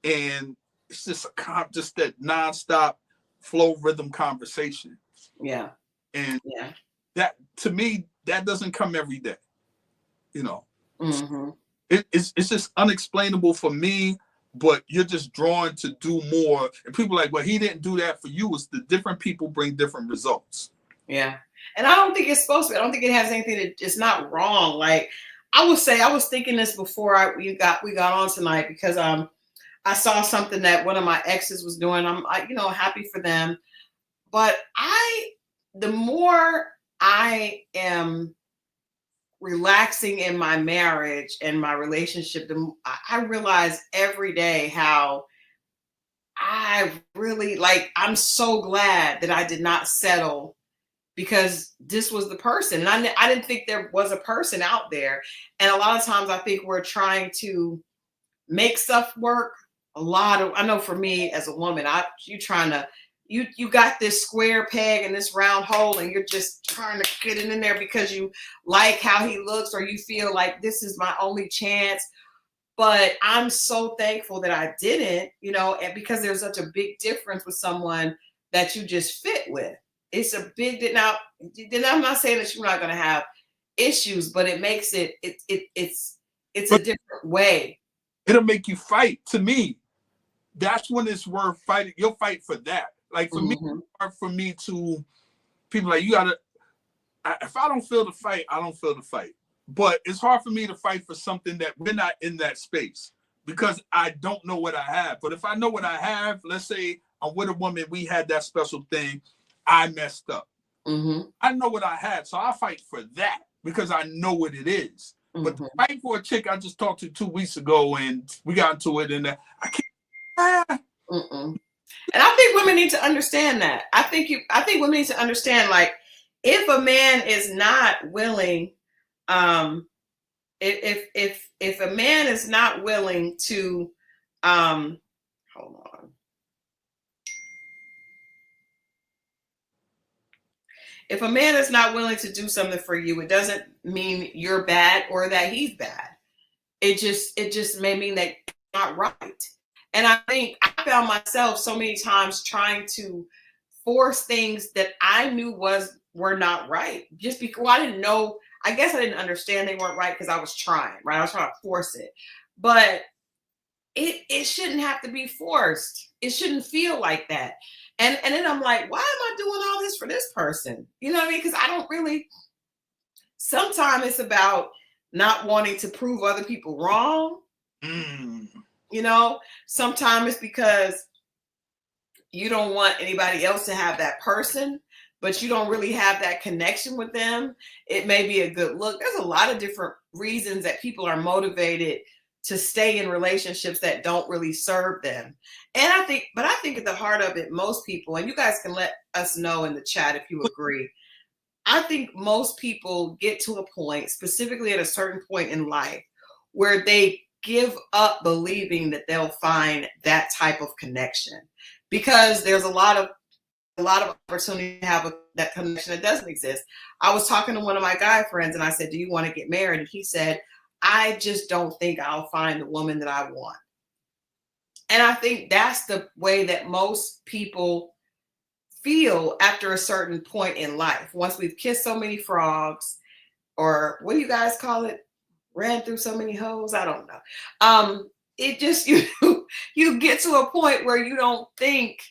And it's just just that nonstop flow rhythm conversation. Yeah. And that, to me, that doesn't come every day. You know, it's just unexplainable for me, but you're just drawn to do more. And people are like, well, he didn't do that for you. It's the different people bring different results. Yeah. And I don't think it's supposed to. I don't think it has anything to, it's not wrong. Like I would say, I was thinking this before we got on tonight, because I saw something that one of my exes was doing. I'm happy for them. But the more I am relaxing in my marriage and my relationship, I realize every day how I really I'm so glad that I did not settle, because this was the person. And I didn't think there was a person out there. And a lot of times I think we're trying to make stuff work. I know for me as a woman, you got this square peg in this round hole, and you're just trying to get it in there because you like how he looks, or you feel like this is my only chance. But I'm so thankful that I didn't, and because there's such a big difference with someone that you just fit with. It's a big, now I'm not saying that you're not going to have issues, but it makes it's a different way. It'll make you fight. To me, that's when it's worth fighting. You'll fight for that. Like for me, it's hard for me to, people like, if I don't feel the fight, I don't feel the fight. But it's hard for me to fight for something that we're not in that space, because I don't know what I have. But if I know what I have, let's say I'm with a woman, we had that special thing, I messed up. I know what I had, so I fight for that because I know what it is. But to fight for a chick I just talked to 2 weeks ago and we got into it, and I can't. And I think women need to understand that. I think women need to understand, like, if a man is not willing, if a man is not willing to, hold on. If a man is not willing to do something for you, it doesn't mean you're bad or that he's bad. It just may mean that you're not right. And I think I found myself so many times trying to force things that I knew were not right, just because I didn't know. I guess I didn't understand they weren't right because I was trying, right? I was trying to force it, but it shouldn't have to be forced. It shouldn't feel like that. And then I'm like, why am I doing all this for this person? You know what I mean? Because I don't really. Sometimes it's about not wanting to prove other people wrong. Sometimes it's because you don't want anybody else to have that person, but you don't really have that connection with them. It may be a good look. There's a lot of different reasons that people are motivated to stay in relationships that don't really serve them. And I think at the heart of it, most people, and you guys can let us know in the chat if you agree, I think most people get to a point, specifically at a certain point in life, where they give up believing that they'll find that type of connection, because there's a lot of opportunity to have that connection that doesn't exist. I was talking to one of my guy friends and I said, do you want to get married? And he said, I just don't think I'll find the woman that I want. And I think that's the way that most people feel after a certain point in life. Once we've kissed so many frogs, or what do you guys call it? Ran through so many hoes. I don't know. It just, you get to a point where you don't think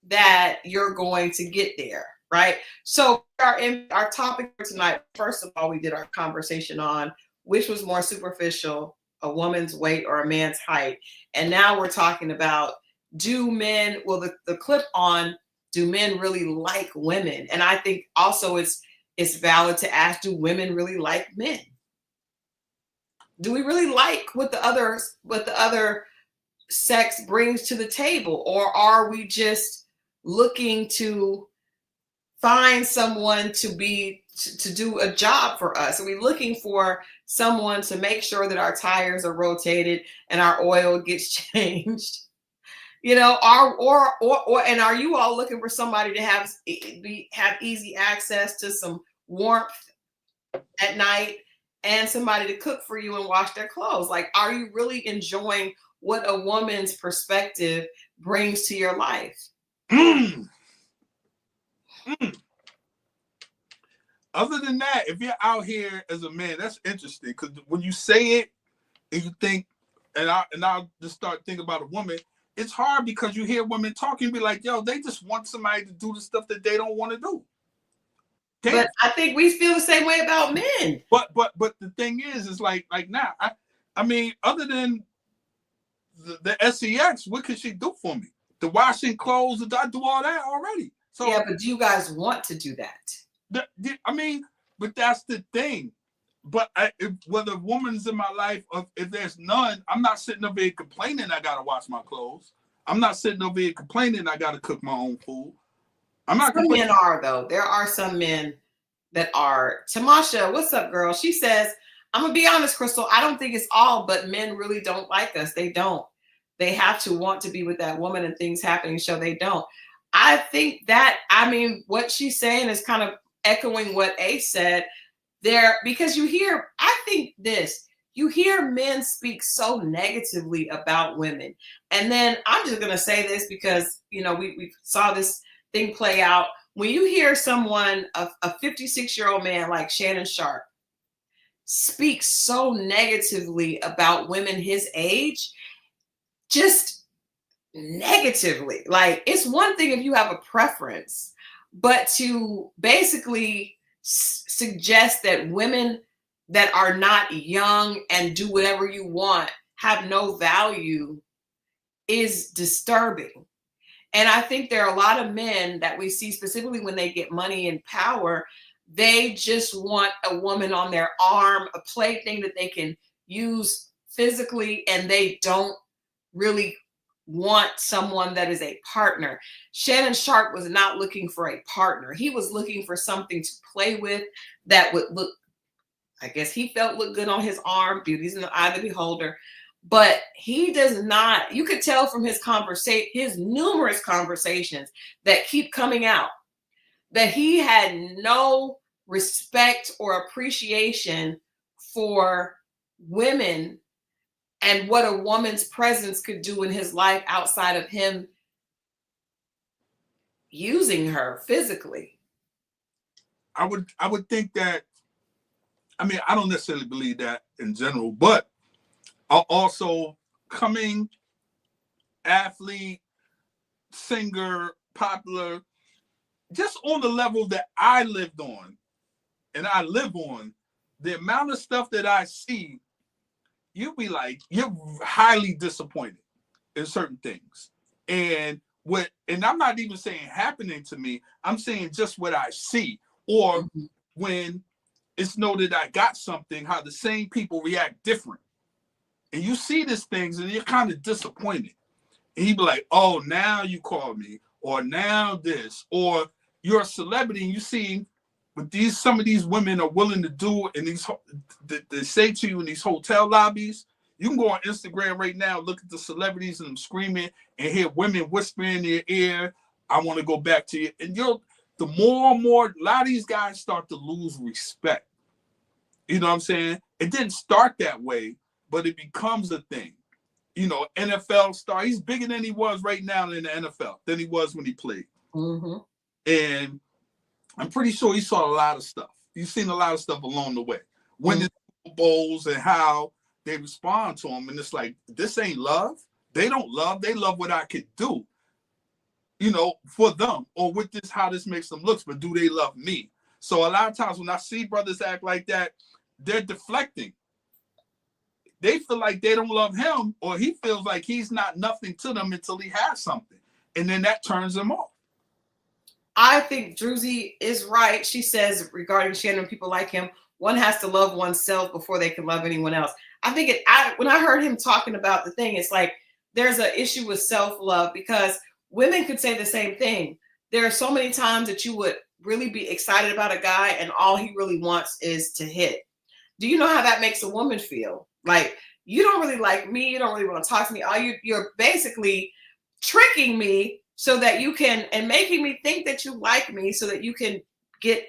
that you're going to get there, right? So our topic for tonight, first of all, we did our conversation on which was more superficial, a woman's weight or a man's height. And now we're talking about, do men, well, the clip on, do men really like women? And I think also it's valid to ask, do women really like men? Do we really like what the other sex brings to the table? Or are we just looking to find someone to do a job for us? Are we looking for someone to make sure that our tires are rotated and our oil gets changed? You know, and are you all looking for somebody to have easy access to some warmth at night and somebody to cook for you and wash their clothes? Like, are you really enjoying what a woman's perspective brings to your life? Mm. Other than that, if you're out here as a man, that's interesting, because when you say it and you think, and I'll just start thinking about a woman, it's hard because you hear women talking and be like, yo, they just want somebody to do the stuff that they don't want to do. But I think we feel the same way about men. But the thing is like now, I mean, other than the sex, what could she do for me? The washing clothes, I do all that already. So yeah, but do you guys want to do that? I mean, but that's the thing. But whether a woman's in my life, or if there's none, I'm not sitting over here complaining I gotta wash my clothes. I'm not sitting over here complaining I gotta cook my own food. I'm not. Some men are, though. There are some men that are. Tamasha, what's up, girl? She says, I'm gonna be honest, Christal, I don't think it's all, but men really don't like us. They don't. They have to want to be with that woman, and things happening so they don't. I think that, I mean, what she's saying is kind of echoing what Ace said there, because you hear, I think this, you hear men speak so negatively about women. And then I'm just going to say this because, you know, we saw this thing play out. When you hear someone, a 56-year-old man like Shannon Sharp, speak so negatively about women his age, just negatively. Like, it's one thing if you have a preference, but to basically suggest that women that are not young and do whatever you want have no value is disturbing. And I think there are a lot of men that we see, specifically when they get money and power, they just want a woman on their arm, a plaything that they can use physically, and they don't really want someone that is a partner. Shannon Sharp was not looking for a partner. He was looking for something to play with that would look, I guess he felt looked good on his arm. Beauty's in the eye of the beholder. But he does not, you could tell from his his numerous conversations that keep coming out, that he had no respect or appreciation for women and what a woman's presence could do in his life outside of him using her physically. I would think that, I mean, I don't necessarily believe that in general, but also coming athlete, singer, popular, just on the level that I lived on and I live on, the amount of stuff that I see, you'll be like, you're highly disappointed in certain things. And I'm not even saying happening to me, I'm saying just what I see. Or when it's noted I got something, how the same people react different. And you see these things and you're kind of disappointed. And he'd be like, oh, now you call me, or now this, or you're a celebrity and you see what some of these women are willing to do, and they say to you in these hotel lobbies. You can go on Instagram right now, look at the celebrities and them screaming, and hear women whispering in their ear, I want to go back to you. And the more and more, a lot of these guys start to lose respect. You know what I'm saying? It didn't start that way, but it becomes a thing. You know, NFL star, he's bigger than he was right now in the NFL than he was when he played. Mm-hmm. And I'm pretty sure he saw a lot of stuff. You've seen a lot of stuff along the way. Winning Super Bowls and how they respond to him. And it's like, this ain't love. They don't love. They love what I could do, you know, for them, or with this, how this makes them look. But do they love me? So a lot of times when I see brothers act like that, they're deflecting. They feel like they don't love him, or he feels like he's not nothing to them until he has something. And then that turns them off. I think Druzy is right. She says regarding Shannon, people like him, one has to love oneself before they can love anyone else. I think when I heard him talking about the thing, it's like, there's an issue with self-love, because women could say the same thing. There are so many times that you would really be excited about a guy and all he really wants is to hit. Do you know how that makes a woman feel? Like, you don't really like me, you don't really want to talk to me. You're basically tricking me so that you can, and making me think that you like me so that you can get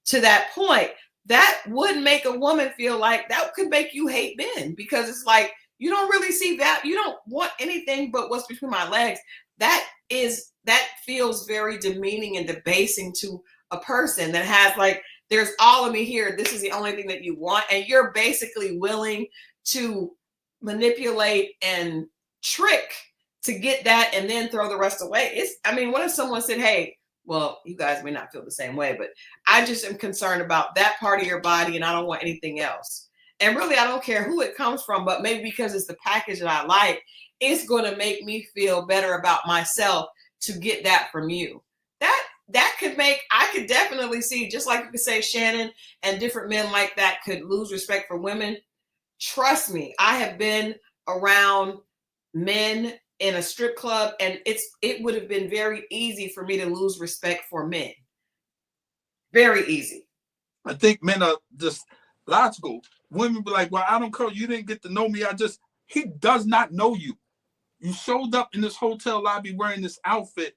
to that point. That would make a woman feel like, that could make you hate men, because it's like, you don't really see that. You don't want anything but what's between my legs. That feels very demeaning and debasing to a person that has like, there's all of me here. This is the only thing that you want. And you're basically willing to manipulate and trick to get that and then throw the rest away. What if someone said, hey, well, you guys may not feel the same way, but I just am concerned about that part of your body and I don't want anything else. And really, I don't care who it comes from, but maybe because it's the package that I like, it's going to make me feel better about myself to get that from you. That could make, I could definitely see, just like you could say Shannon and different men like that could lose respect for women. Trust me, I have been around men in a strip club, and it would have been very easy for me to lose respect for men. Very easy. I think men are just logical. Women be like, well, I don't care. You didn't get to know me. He does not know you. You showed up in this hotel lobby wearing this outfit.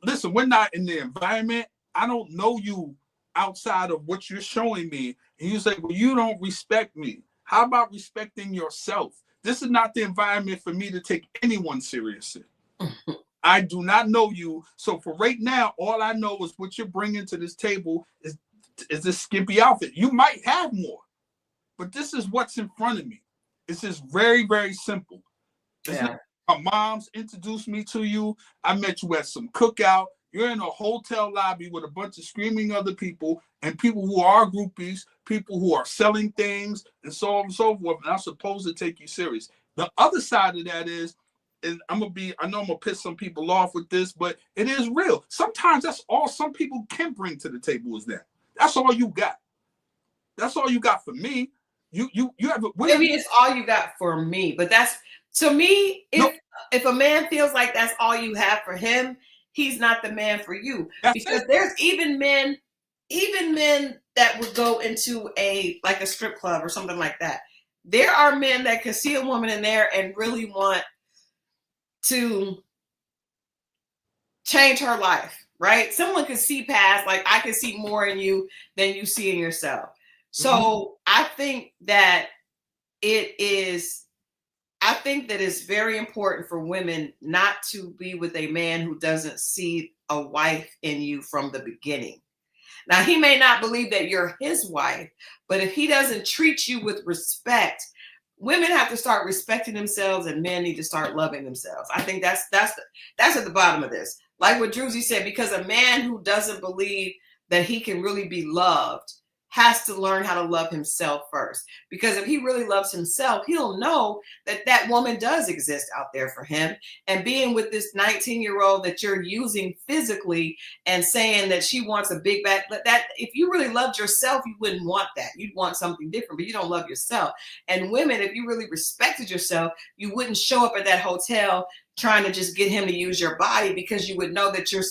Listen, we're not in the environment. I don't know you outside of what you're showing me. And you say, well, you don't respect me. How about respecting yourself? This is not the environment for me to take anyone seriously. I do not know you. So for right now, all I know is what you're bringing to this table is this skimpy outfit. You might have more, but this is what's in front of me. It's just very, very simple. It's not, my mom's introduced me to you. I met you at some cookout. You're in a hotel lobby with a bunch of screaming other people and people who are groupies, people who are selling things, and so on and so forth. And I'm supposed to take you serious. The other side of that is, and I know I'm gonna piss some people off with this, but it is real. Sometimes that's all some people can bring to the table is that. That's all you got. That's all you got for me. You have maybe it's all you got for me, but that's, to me, if a man feels like that's all you have for him, he's not the man for you. Because there's even men that would go into a strip club or something like that. There are men that can see a woman in there and really want to change her life, right? Someone could see past, like, I can see more in you than you see in yourself. So I think that it's very important for women not to be with a man who doesn't see a wife in you from the beginning. Now, he may not believe that you're his wife, but if he doesn't treat you with respect, women have to start respecting themselves and men need to start loving themselves. I think that's at the bottom of this. Like what Druzy said, because a man who doesn't believe that he can really be loved has to learn how to love himself first. Because if he really loves himself, he'll know that that woman does exist out there for him. And being with this 19-year-old that you're using physically and saying that she wants a big back, that if you really loved yourself, you wouldn't want that. You'd want something different, but you don't love yourself. And women, if you really respected yourself, you wouldn't show up at that hotel trying to just get him to use your body, because you would know that you're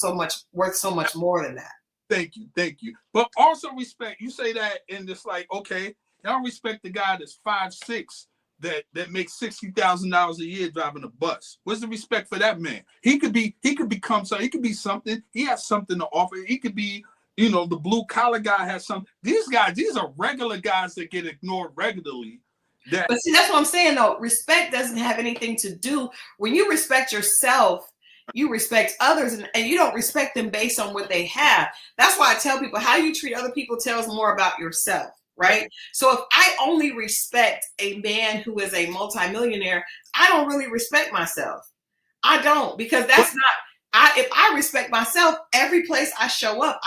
worth so much more than that. Thank you. But also respect. You say that, and it's like, okay, y'all respect the guy that's 5'6", that makes $60,000 a year driving a bus. What's the respect for that man? He could become something. He could be something. He has something to offer. He could be, the blue collar guy has something. These are regular guys that get ignored regularly. But see, that's what I'm saying though. Respect doesn't have anything to do when you respect yourself. You respect others, and you don't respect them based on what they have. That's why I tell people, how you treat other people tells more about yourself, right? So if I only respect a man who is a multimillionaire, I don't really respect myself. I don't, because that's not, if I respect myself, every place I show up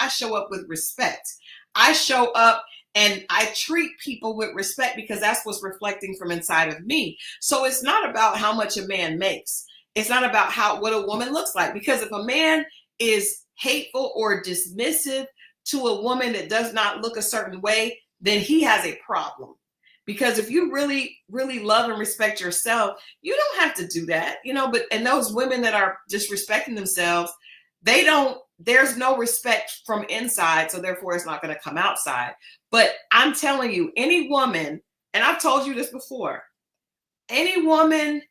with respect. I show up and I treat people with respect because that's what's reflecting from inside of me. So it's not about how much a man makes. It's not about what a woman looks like, because if a man is hateful or dismissive to a woman that does not look a certain way, then he has a problem. Because if you really, really love and respect yourself, you don't have to do that, you know. But and those women that are disrespecting themselves, there's no respect from inside, so therefore it's not going to come outside. But I'm telling you, any woman, and I've told you this before, any woman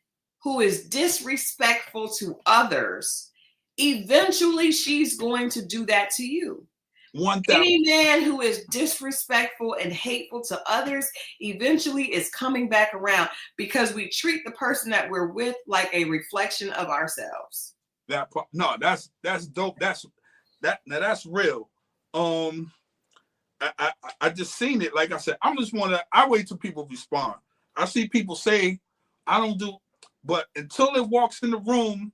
who is disrespectful to others, eventually she's going to do that to you. 1,000. Any man who is disrespectful and hateful to others eventually is coming back around, because we treat the person that we're with like a reflection of ourselves. No, that's dope. That's real. I just seen it. Like I said, I wait till people respond. I see people say, I don't do, but until it walks in the room,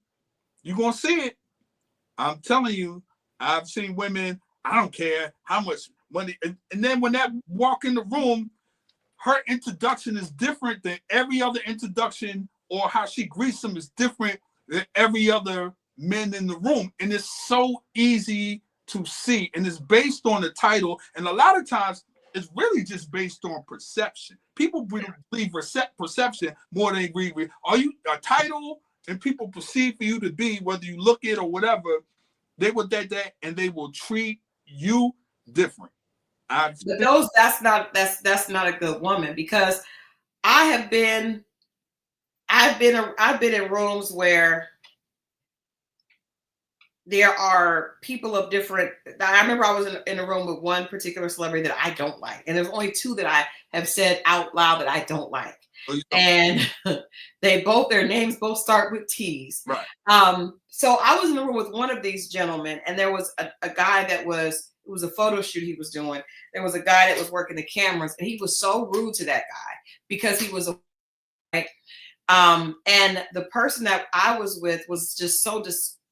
you're gonna see it. I'm telling you, I've seen women, I don't care how much money, and then when that walk in the room, her introduction is different than every other introduction, or how she greets them is different than every other man in the room. And it's so easy to see, and it's based on the title, and a lot of times it's really just based on perception. People believe perception more than agree with. Are you a title and people perceive for you to be, whether you look it or whatever, they will that and they will treat you different. But that's not a good woman, because I've been in rooms where there are people of different. I remember I was in a room with one particular celebrity that I don't like, and there's only two that I have said out loud that I don't like, and their names both start with T's. Right. So I was in the room with one of these gentlemen, and there was a guy it was a photo shoot he was doing. There was a guy that was working the cameras, and he was so rude to that guy because he was and the person that I was with was just so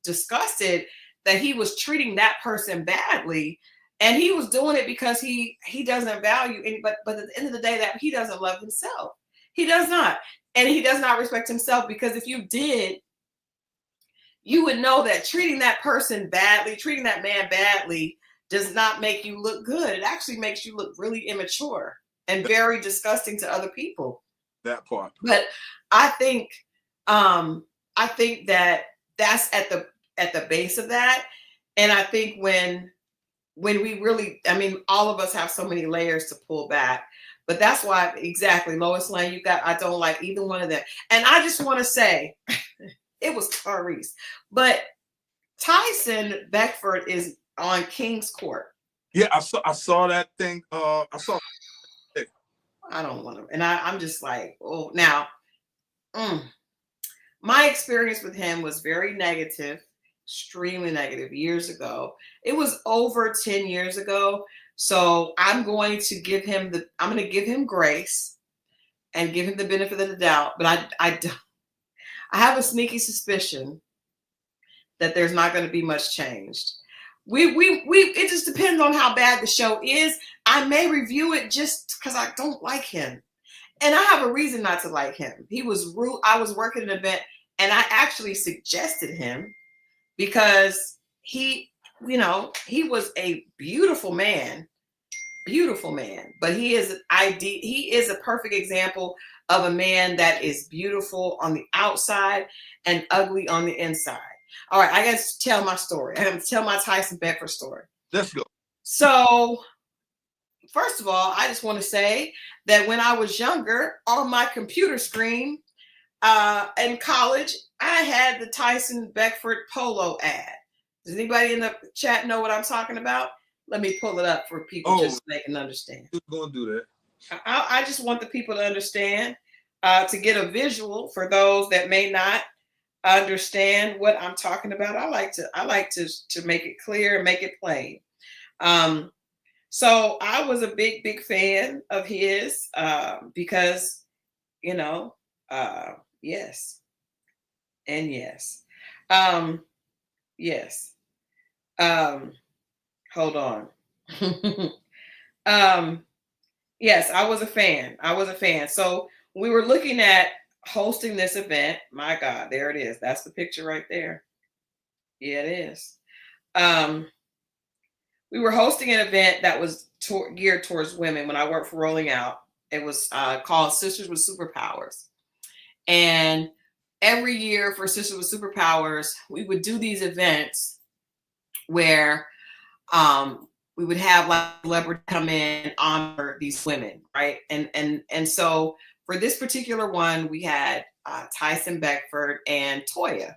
disgusted that he was treating that person badly, and he was doing it because he doesn't value any, but at the end of the day, that he doesn't love himself. He does not, and he does not respect himself, because if you did, you would know that treating that person badly, treating that man badly, does not make you look good. It actually makes you look really immature and very disgusting to other people. That part. But I think that that's at the base of that. And I think when we really, I mean, all of us have so many layers to pull back. But that's why, exactly, Lois Lane, I don't like either one of them. And I just want to say, it was Tyrese, but Tyson Beckford is on King's Court. Yeah, I saw that thing. I don't want to, and I'm just like, oh, now, my experience with him was very negative, extremely negative years ago. It was over 10 years ago. So I'm going to give him grace and give him the benefit of the doubt. But I have a sneaky suspicion that there's not going to be much changed. It just depends on how bad the show is. I may review it just because I don't like him. And I have a reason not to like him. He was rude. I was working an event, and I actually suggested him because he was a beautiful man, but he is a perfect example of a man that is beautiful on the outside and ugly on the inside. All right, I got to tell my story. I got to tell my Tyson Beckford story. Let's go. So, first of all, I just want to say that when I was younger, on my computer screen in college, I had the Tyson Beckford polo ad. Does anybody in the chat know what I'm talking about? Let me pull it up for people just so they can understand. Who's going to do that? I just want the people to understand, to get a visual for those that may not understand what I'm talking about. I like to make it clear and make it plain. So I was a big fan of his because, yes. And yes. Yes. Hold on. Yes, I was a fan. So we were looking at hosting this event. My God, there it is. That's the picture right there. Yeah, it is. We were hosting an event that was geared towards women when I worked for Rolling Out. It was called Sisters with Superpowers. And every year for Sisters with Superpowers, we would do these events where we would have like celebrities come in and honor these women, right? And so for this particular one, we had Tyson Beckford and Toya.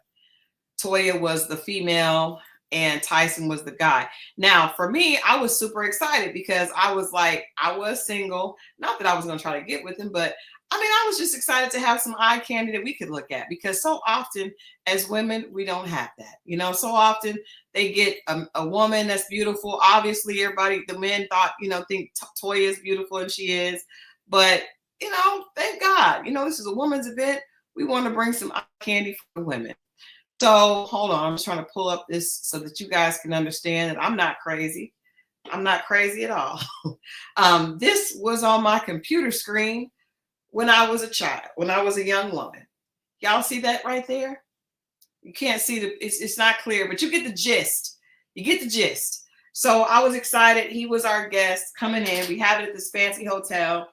Toya was the female and Tyson was the guy. Now, for me, I was super excited because I was like, I was single. Not that I was going to try to get with him, but I mean, I was just excited to have some eye candy that we could look at, because so often as women, we don't have that. You know, so often they get a woman that's beautiful. Obviously, everybody, the men thought, you know, think Toya is beautiful, and she is. But, you know, thank God, you know, this is a women's event. We want to bring some eye candy for the women. So hold on, I'm just trying to pull up this so that you guys can understand that I'm not crazy. I'm not crazy at all. This was on my computer screen when I was a child, when I was a young woman. Y'all see that right there? You can't see it's not clear, but you get the gist. You get the gist. So I was excited. He was our guest coming in. We have it at this fancy hotel.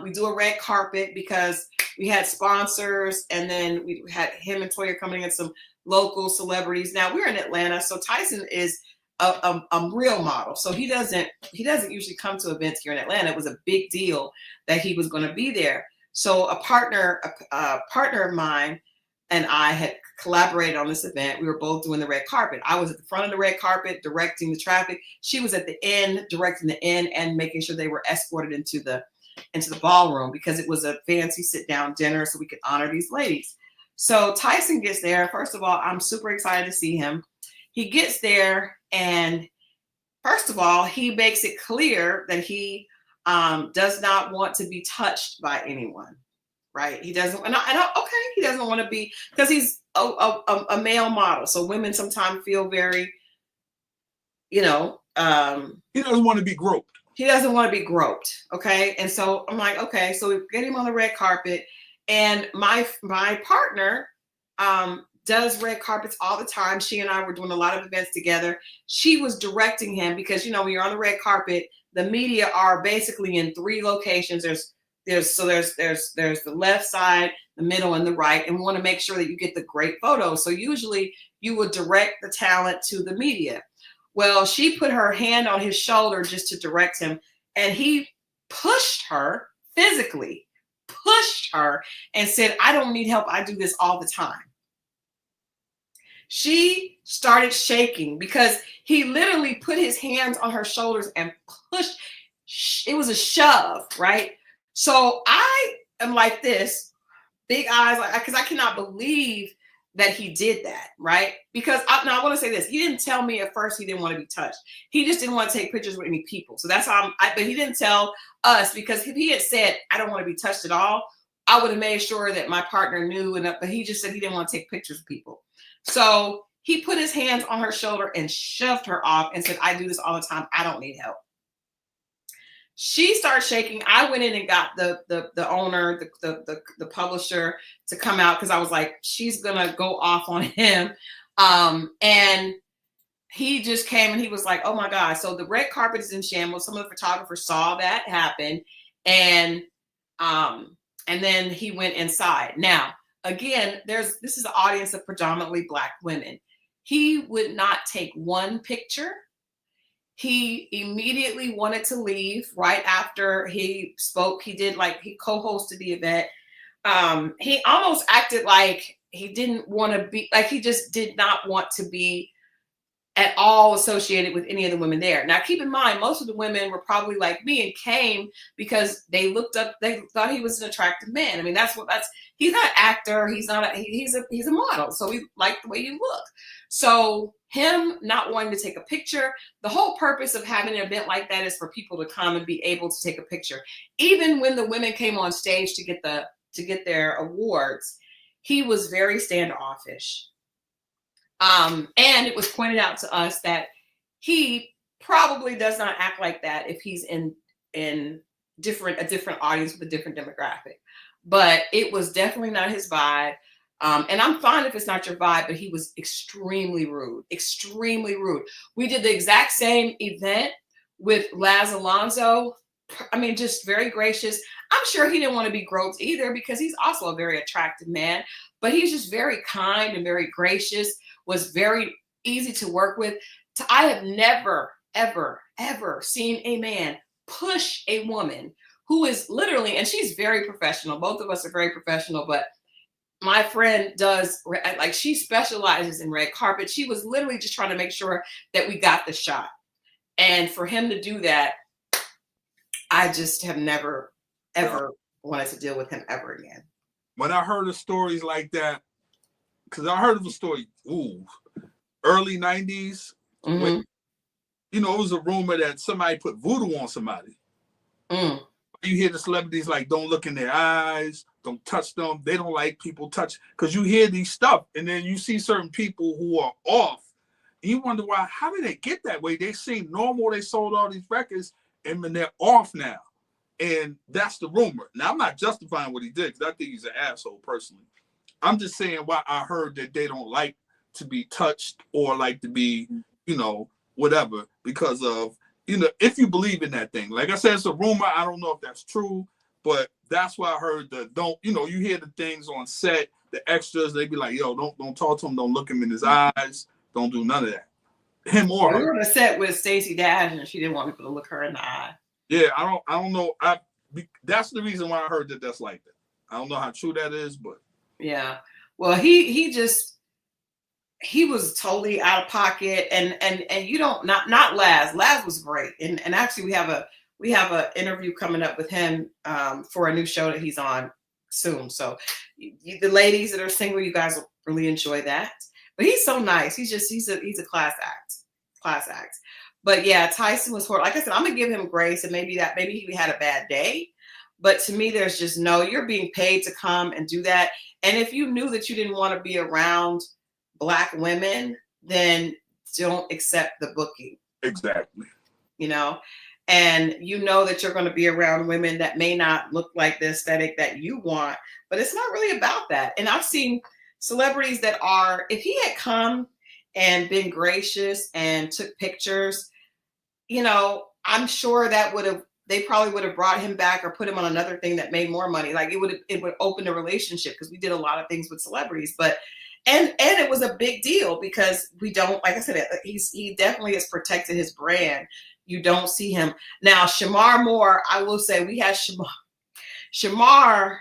We do a red carpet because we had sponsors, and then we had him and Toya coming in, some local celebrities. Now we're in Atlanta, so Tyson is a real model. So he doesn't usually come to events here in Atlanta. It was a big deal that he was going to be there. So a partner of mine and I had collaborated on this event. We were both doing the red carpet. I was at the front of the red carpet directing the traffic. She was at the end directing the end and making sure they were escorted into the ballroom, because it was a fancy sit down dinner so we could honor these ladies. So Tyson gets there. First of all, I'm super excited to see him. He gets there, and first of all, he makes it clear that he does not want to be touched by anyone, right? He doesn't, okay, he doesn't want to be, because he's a male model. So women sometimes feel very, you know. He doesn't want to be groped. He doesn't want to be groped, okay? And so I'm like, okay, so we get him on the red carpet, and my partner does red carpets all the time. She and I were doing a lot of events together. She was directing him because, you know, when you're on the red carpet, the media are basically in 3 locations. There's the left side, the middle, and the right, and we want to make sure that you get the great photos. So usually you would direct the talent to the media. Well, she put her hand on his shoulder just to direct him, and he pushed her, physically pushed her, and said, "I don't need help. I do this all the time." She started shaking because he literally put his hands on her shoulders and pushed. It was a shove, right? So I am like this, big eyes, because I cannot believe that he did that, right? Because now I want to say this. He didn't tell me at first he didn't want to be touched. He just didn't want to take pictures with any people. So that's how but he didn't tell us, because if he had said, "I don't want to be touched at all," I would have made sure that my partner knew. But he just said he didn't want to take pictures of people. So he put his hands on her shoulder and shoved her off and said, "I do this all the time. I don't need help." She started shaking. I went in and got the owner, the publisher, to come out, because I was like, she's gonna go off on him. And he just came and he was like, "Oh my God." So the red carpet is in shambles. Some of the photographers saw that happen. And then he went inside. Now, again, this is an audience of predominantly Black women. He would not take one picture. He immediately wanted to leave right after he spoke. He co-hosted the event. He almost acted like he didn't want to be, like he just did not want to be at all associated with any of the women there. Now, keep in mind, most of the women were probably like me and came because they thought he was an attractive man. I mean, he's not an actor. He's a model. So we like the way you look. So him not wanting to take a picture, the whole purpose of having an event like that is for people to come and be able to take a picture. Even when the women came on stage to get their awards, he was very standoffish. And it was pointed out to us that he probably does not act like that if he's in a different audience with a different demographic. But it was definitely not his vibe. And I'm fine if it's not your vibe, but he was extremely rude, extremely rude. We did the exact same event with Laz Alonso I mean, just very gracious. I'm sure he didn't want to be groped either because he's also a very attractive man, but he's just very kind and very gracious, was very easy to work with. I have never, ever, ever seen a man push a woman who is literally, and she's very professional. Both of us are very professional, but my friend does, like, she specializes in red carpet. She was literally just trying to make sure that we got the shot. And for him to do that, I just have never, ever wanted to deal with him ever again. When I heard of stories like that, because I heard of a story, early 90s, when, it was a rumor that somebody put voodoo on somebody. You hear the celebrities like, don't look in their eyes, don't touch them. They don't like people touch, because you hear these stuff, and then you see certain people who are off, and you wonder why, how did they get that way? They seem normal, they sold all these records, and then they're off now. And that's the rumor. Now, I'm not justifying what he did, because I think he's an asshole personally. I'm just saying why I heard that they don't like to be touched or like to be, whatever, because of, if you believe in that thing. Like I said, it's a rumor. I don't know if that's true, but that's why I heard you hear the things on set, the extras, they be like, yo, don't talk to him, don't look him in his eyes, don't do none of that. Him or her. We were on a set with Stacey Dash, and she didn't want people to look her in the eye. Yeah, I don't know. That's the reason why I heard that that's like that. I don't know how true that is, but yeah. Well, he was totally out of pocket, and you don't not Laz. Laz was great, and actually we have a interview coming up with him for a new show that he's on soon. So the ladies that are single, you guys will really enjoy that. But he's so nice. He's a class act. But yeah, Tyson was horrible. Like I said, I'm gonna give him grace, and maybe he had a bad day. But to me, there's just you're being paid to come and do that. And if you knew that you didn't want to be around Black women, then don't accept the booking. Exactly. And you know that you're going to be around women that may not look like the aesthetic that you want, but it's not really about that. And I've seen celebrities that if he had come and been gracious and took pictures, I'm sure they probably would have brought him back or put him on another thing that made more money. Like it would open a relationship, because we did a lot of things with celebrities, but and it was a big deal because we don't, like I said, he definitely has protected his brand. You don't see him now. Shamar Moore, I will say, we had Shamar. Shamar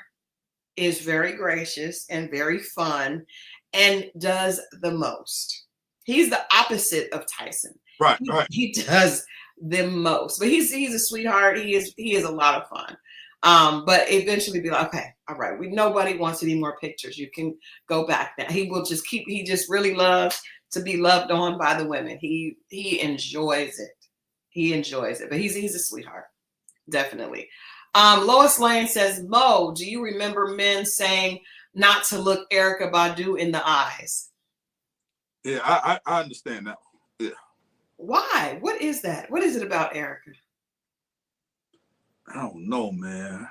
is very gracious and very fun and does the most. He's the opposite of Tyson. Right. He does the most, but he's a sweetheart. He is a lot of fun. But eventually be like, okay, all right, nobody wants any more pictures. You can go back now. He just really loves to be loved on by the women. He enjoys it. But he's a sweetheart. Definitely. Lois Lane says, Mo, do you remember men saying not to look Erica Badu in the eyes? Yeah, I understand that. Yeah. Why? What is that? What is it about Erica? I don't know, man.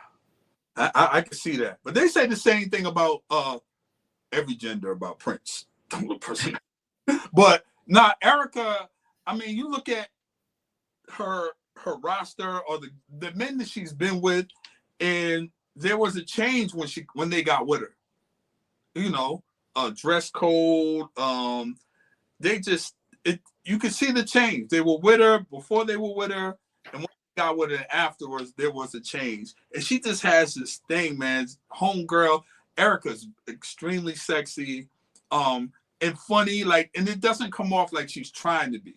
I can see that. But they say the same thing about every gender about Prince. Don't look person. But not Erica. I mean, you look at her roster or the men that she's been with, and there was a change when they got with her. Dress code. You could see the change. They were with her before they were with her, and when they got with her afterwards, there was a change. And she just has this thing, man. Homegirl, Erica's extremely sexy, and funny, and it doesn't come off like she's trying to be.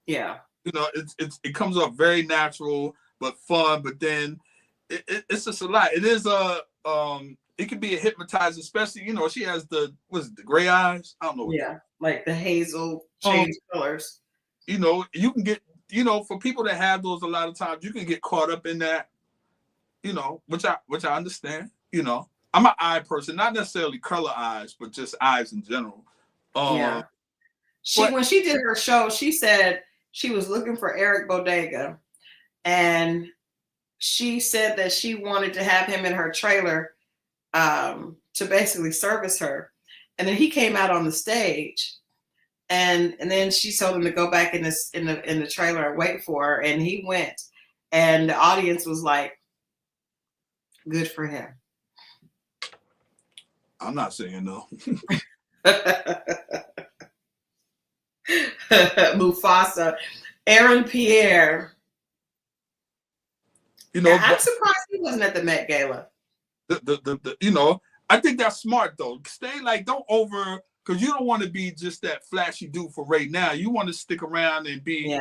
Yeah. It comes off very natural but fun, but then it's just a lot. It is it can be a hypnotizer, especially she has the gray eyes. I don't know. Yeah, like the hazel change colors. You can get for people that have those, a lot of times you can get caught up in that. Which I understand. I'm an eye person, not necessarily color eyes, but just eyes in general. Yeah. When she did her show, she said she was looking for Eric Bodega, and she said that she wanted to have him in her trailer to basically service her. And then he came out on the stage, and then she told him to go back in the trailer and wait for her, and he went. And the audience was like, good for him. I'm not saying no. Mufasa. Aaron Pierre. You know, I'm surprised he wasn't at the Met Gala. You know, I think that's smart though. Stay like, don't over, because you don't want to be just that flashy dude for right now. You want to stick around and be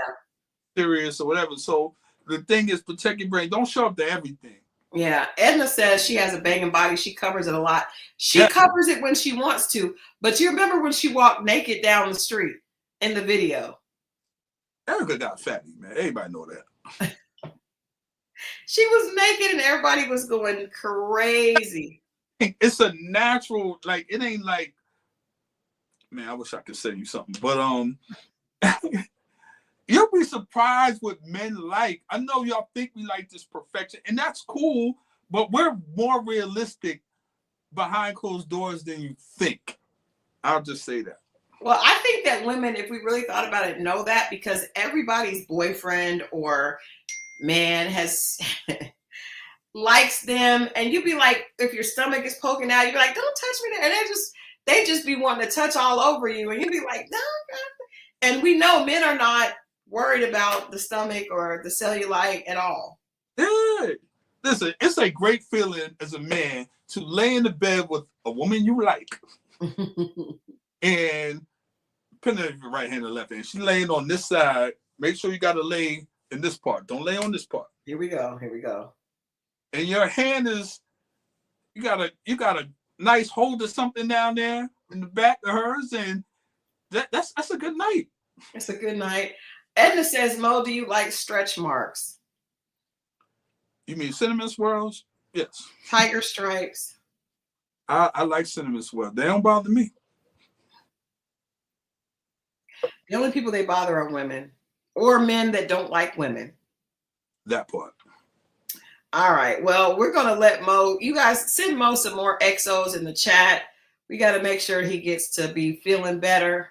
serious or whatever. So the thing is, protect your brain. Don't show up to everything. Yeah, Edna says she has a banging body. She covers it a lot. She covers it when she wants to. But you remember when she walked naked down the street in the video? Erica got fatty, man. Everybody know that. She was naked and everybody was going crazy. It's a natural, like, it ain't like, man, I wish I could say you something. But you'll be surprised what men like. I know y'all think we like this perfection, and that's cool, but we're more realistic behind closed doors than you think. I'll just say that. Well, I think that women, if we really thought about it, know that, because everybody's boyfriend or man has likes them, and you'd be like, if your stomach is poking out, you'd be like, don't touch me there. And they just be wanting to touch all over you, and you'd be like, no. And we know men are not worried about the stomach or the cellulite at all. Yeah. Listen, it's a great feeling as a man to lay in the bed with a woman you like. And depending on your right hand or left hand, she's laying on this side. Make sure you got to lay in this part. Don't lay on this part. Here we go. Here we go. And your hand is, you got a nice hold of something down there in the back of hers, and that's a good night. It's a good night. Edna says, Mo, do you like stretch marks? You mean cinnamon swirls? Yes. Tiger stripes. I like cinnamon swirls. They don't bother me. The only people they bother are women or men that don't like women. That part. All right. Well, we're going to let Mo, you guys send Mo some more XOs in the chat. We got to make sure he gets to be feeling better.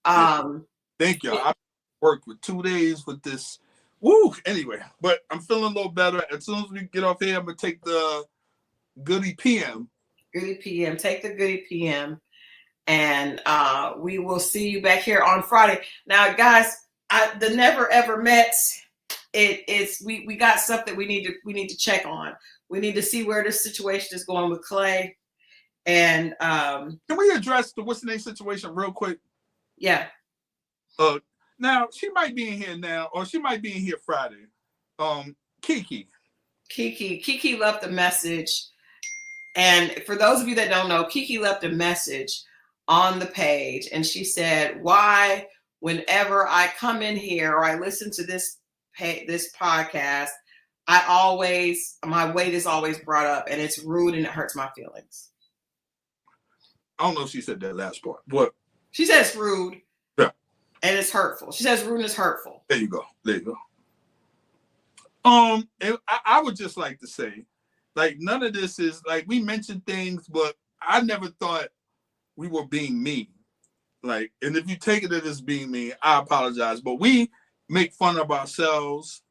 Thank you. I worked with 2 days with this. Woo. Anyway, but I'm feeling a little better. As soon as we get off here, I'm going to take the Goody PM. Goody PM. Take the Goody PM. And we will see you back here on Friday. Now, guys, the Never Ever Mets, we got stuff that we need to check on. We need to see where this situation is going with Clay. And can we address the what's the name situation real quick? Yeah. Now she might be in here now, or she might be in here Friday. Kiki left a message, and for those of you that don't know, Kiki left a message on the page, and she said, "Why, whenever I come in here or I listen to this podcast, my weight is always brought up, and it's rude and it hurts my feelings." I don't know if she said that last part. What? She says rude. Yeah. And it's hurtful. She says rude and it's hurtful. There you go. And I would just like to say, like, none of this is like, we mentioned things, but I never thought we were being mean. Like, and if you take it as being mean, I apologize. But we make fun of ourselves,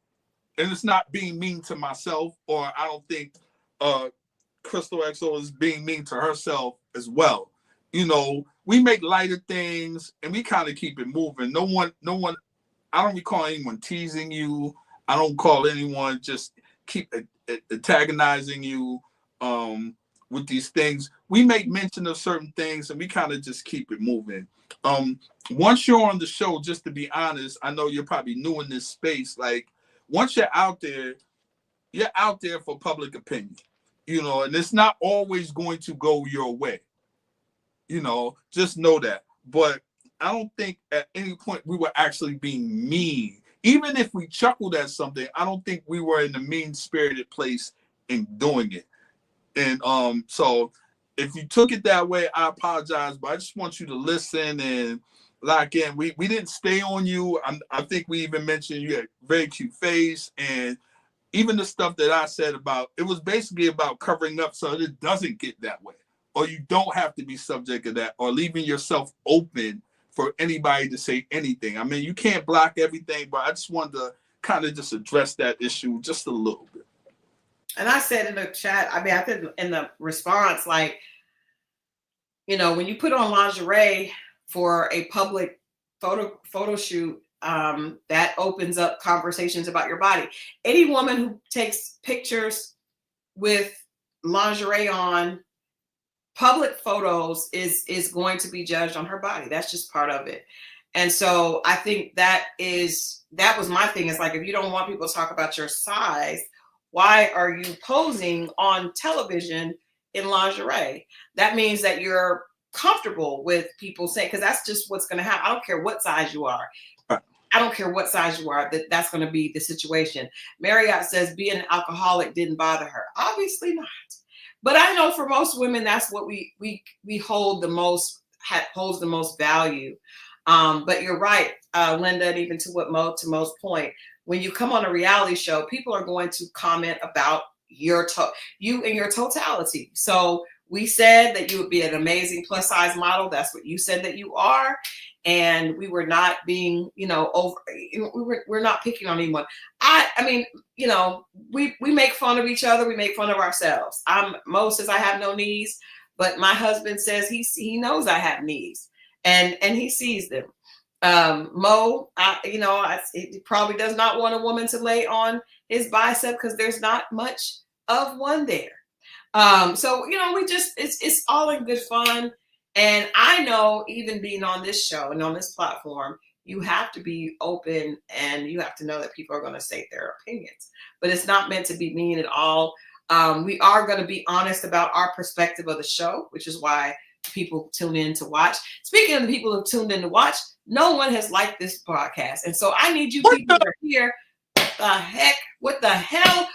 and it's not being mean to myself, or I don't think Christal XO is being mean to herself as well. You know, we make lighter things and we kind of keep it moving. No one, I don't recall anyone teasing you. I don't call anyone just keep antagonizing you with these things. We make mention of certain things and we kind of just keep it moving. Once you're on the show, just to be honest, I know you're probably new in this space. Like, once you're out there for public opinion, you know, and it's not always going to go your way. You know, just know that. But I don't think at any point we were actually being mean. Even if we chuckled at something, I don't think we were in a mean-spirited place in doing it. And so if you took it that way, I apologize. But I just want you to listen and lock in. We didn't stay on you. I think we even mentioned you had a very cute face. And even the stuff that I said about, it was basically about covering up so that it doesn't get that way. Or you don't have to be subject to that, or leaving yourself open for anybody to say anything. I mean, you can't block everything, but I just wanted to kind of just address that issue just a little bit. And I said in the chat, I mean, I said in the response, like, you know, when you put on lingerie for a public photo shoot, that opens up conversations about your body. Any woman who takes pictures with lingerie on, public photos is going to be judged on her body. That's just part of it. And so I think that was my thing. Is like, if you don't want people to talk about your size, why are you posing on television in lingerie? That means that you're comfortable with people saying, because that's just what's going to happen. I don't care what size you are. I don't care what size you are, that's going to be the situation. Marriott says being an alcoholic didn't bother her. Obviously not. But I know for most women, that's what we hold the most, holds the most value. But you're right, Linda, and even to Mo's point, when you come on a reality show, people are going to comment about you and your totality. So we said that you would be an amazing plus size model. That's what you said that you are. And we were not being, you know, we're not picking on anyone. I mean, you know, we make fun of each other. We make fun of ourselves. Mo says I have no knees, but my husband says he knows I have knees, and he sees them. Mo, he probably does not want a woman to lay on his bicep because there's not much of one there. So, you know, it's all in good fun. And I know, even being on this show and on this platform, you have to be open and you have to know that people are going to say their opinions, but it's not meant to be mean at all. We are going to be honest about our perspective of the show, which is why people tune in to watch. Speaking of the people who tuned in to watch, no one has liked this podcast. And so I need you people that are here. What the hell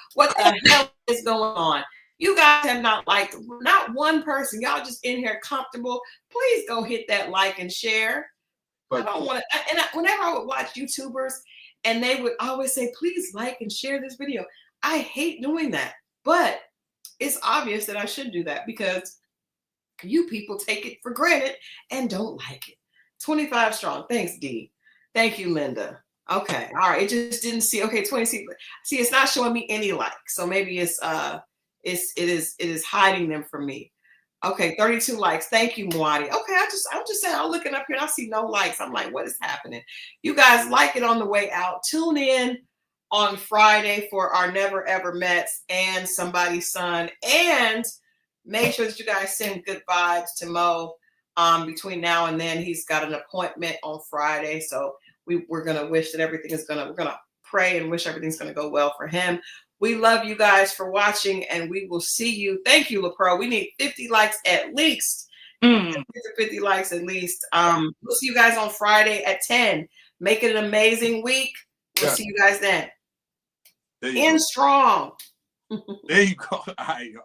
is going on? You guys have not liked, not one person. Y'all just in here comfortable. Please go hit that like and share. But I don't want to. And whenever I would watch YouTubers and they would always say, please like and share this video. I hate doing that. But it's obvious that I should do that because you people take it for granted and don't like it. 25 strong. Thanks, D. Thank you, Linda. Okay. All right. It just didn't see. Okay. 20. See, it's not showing me any likes. So maybe it is hiding them from me. Okay, 32 likes. Thank you, Mwadi. Okay, I'm just saying, I'm looking up here and I see no likes. I'm like, what is happening? You guys like it on the way out. Tune in on Friday for our Never Ever Mets and Somebody's Son. And make sure that you guys send good vibes to Mo between now and then. He's got an appointment on Friday. So we're gonna wish that we're gonna pray and wish everything's gonna go well for him. We love you guys for watching, and we will see you. Thank you, LaPro. We need 50 likes at least. 50 likes at least. We'll see you guys on Friday at 10. Make it an amazing week. We'll see you guys then. In strong. There you go. All right, y'all.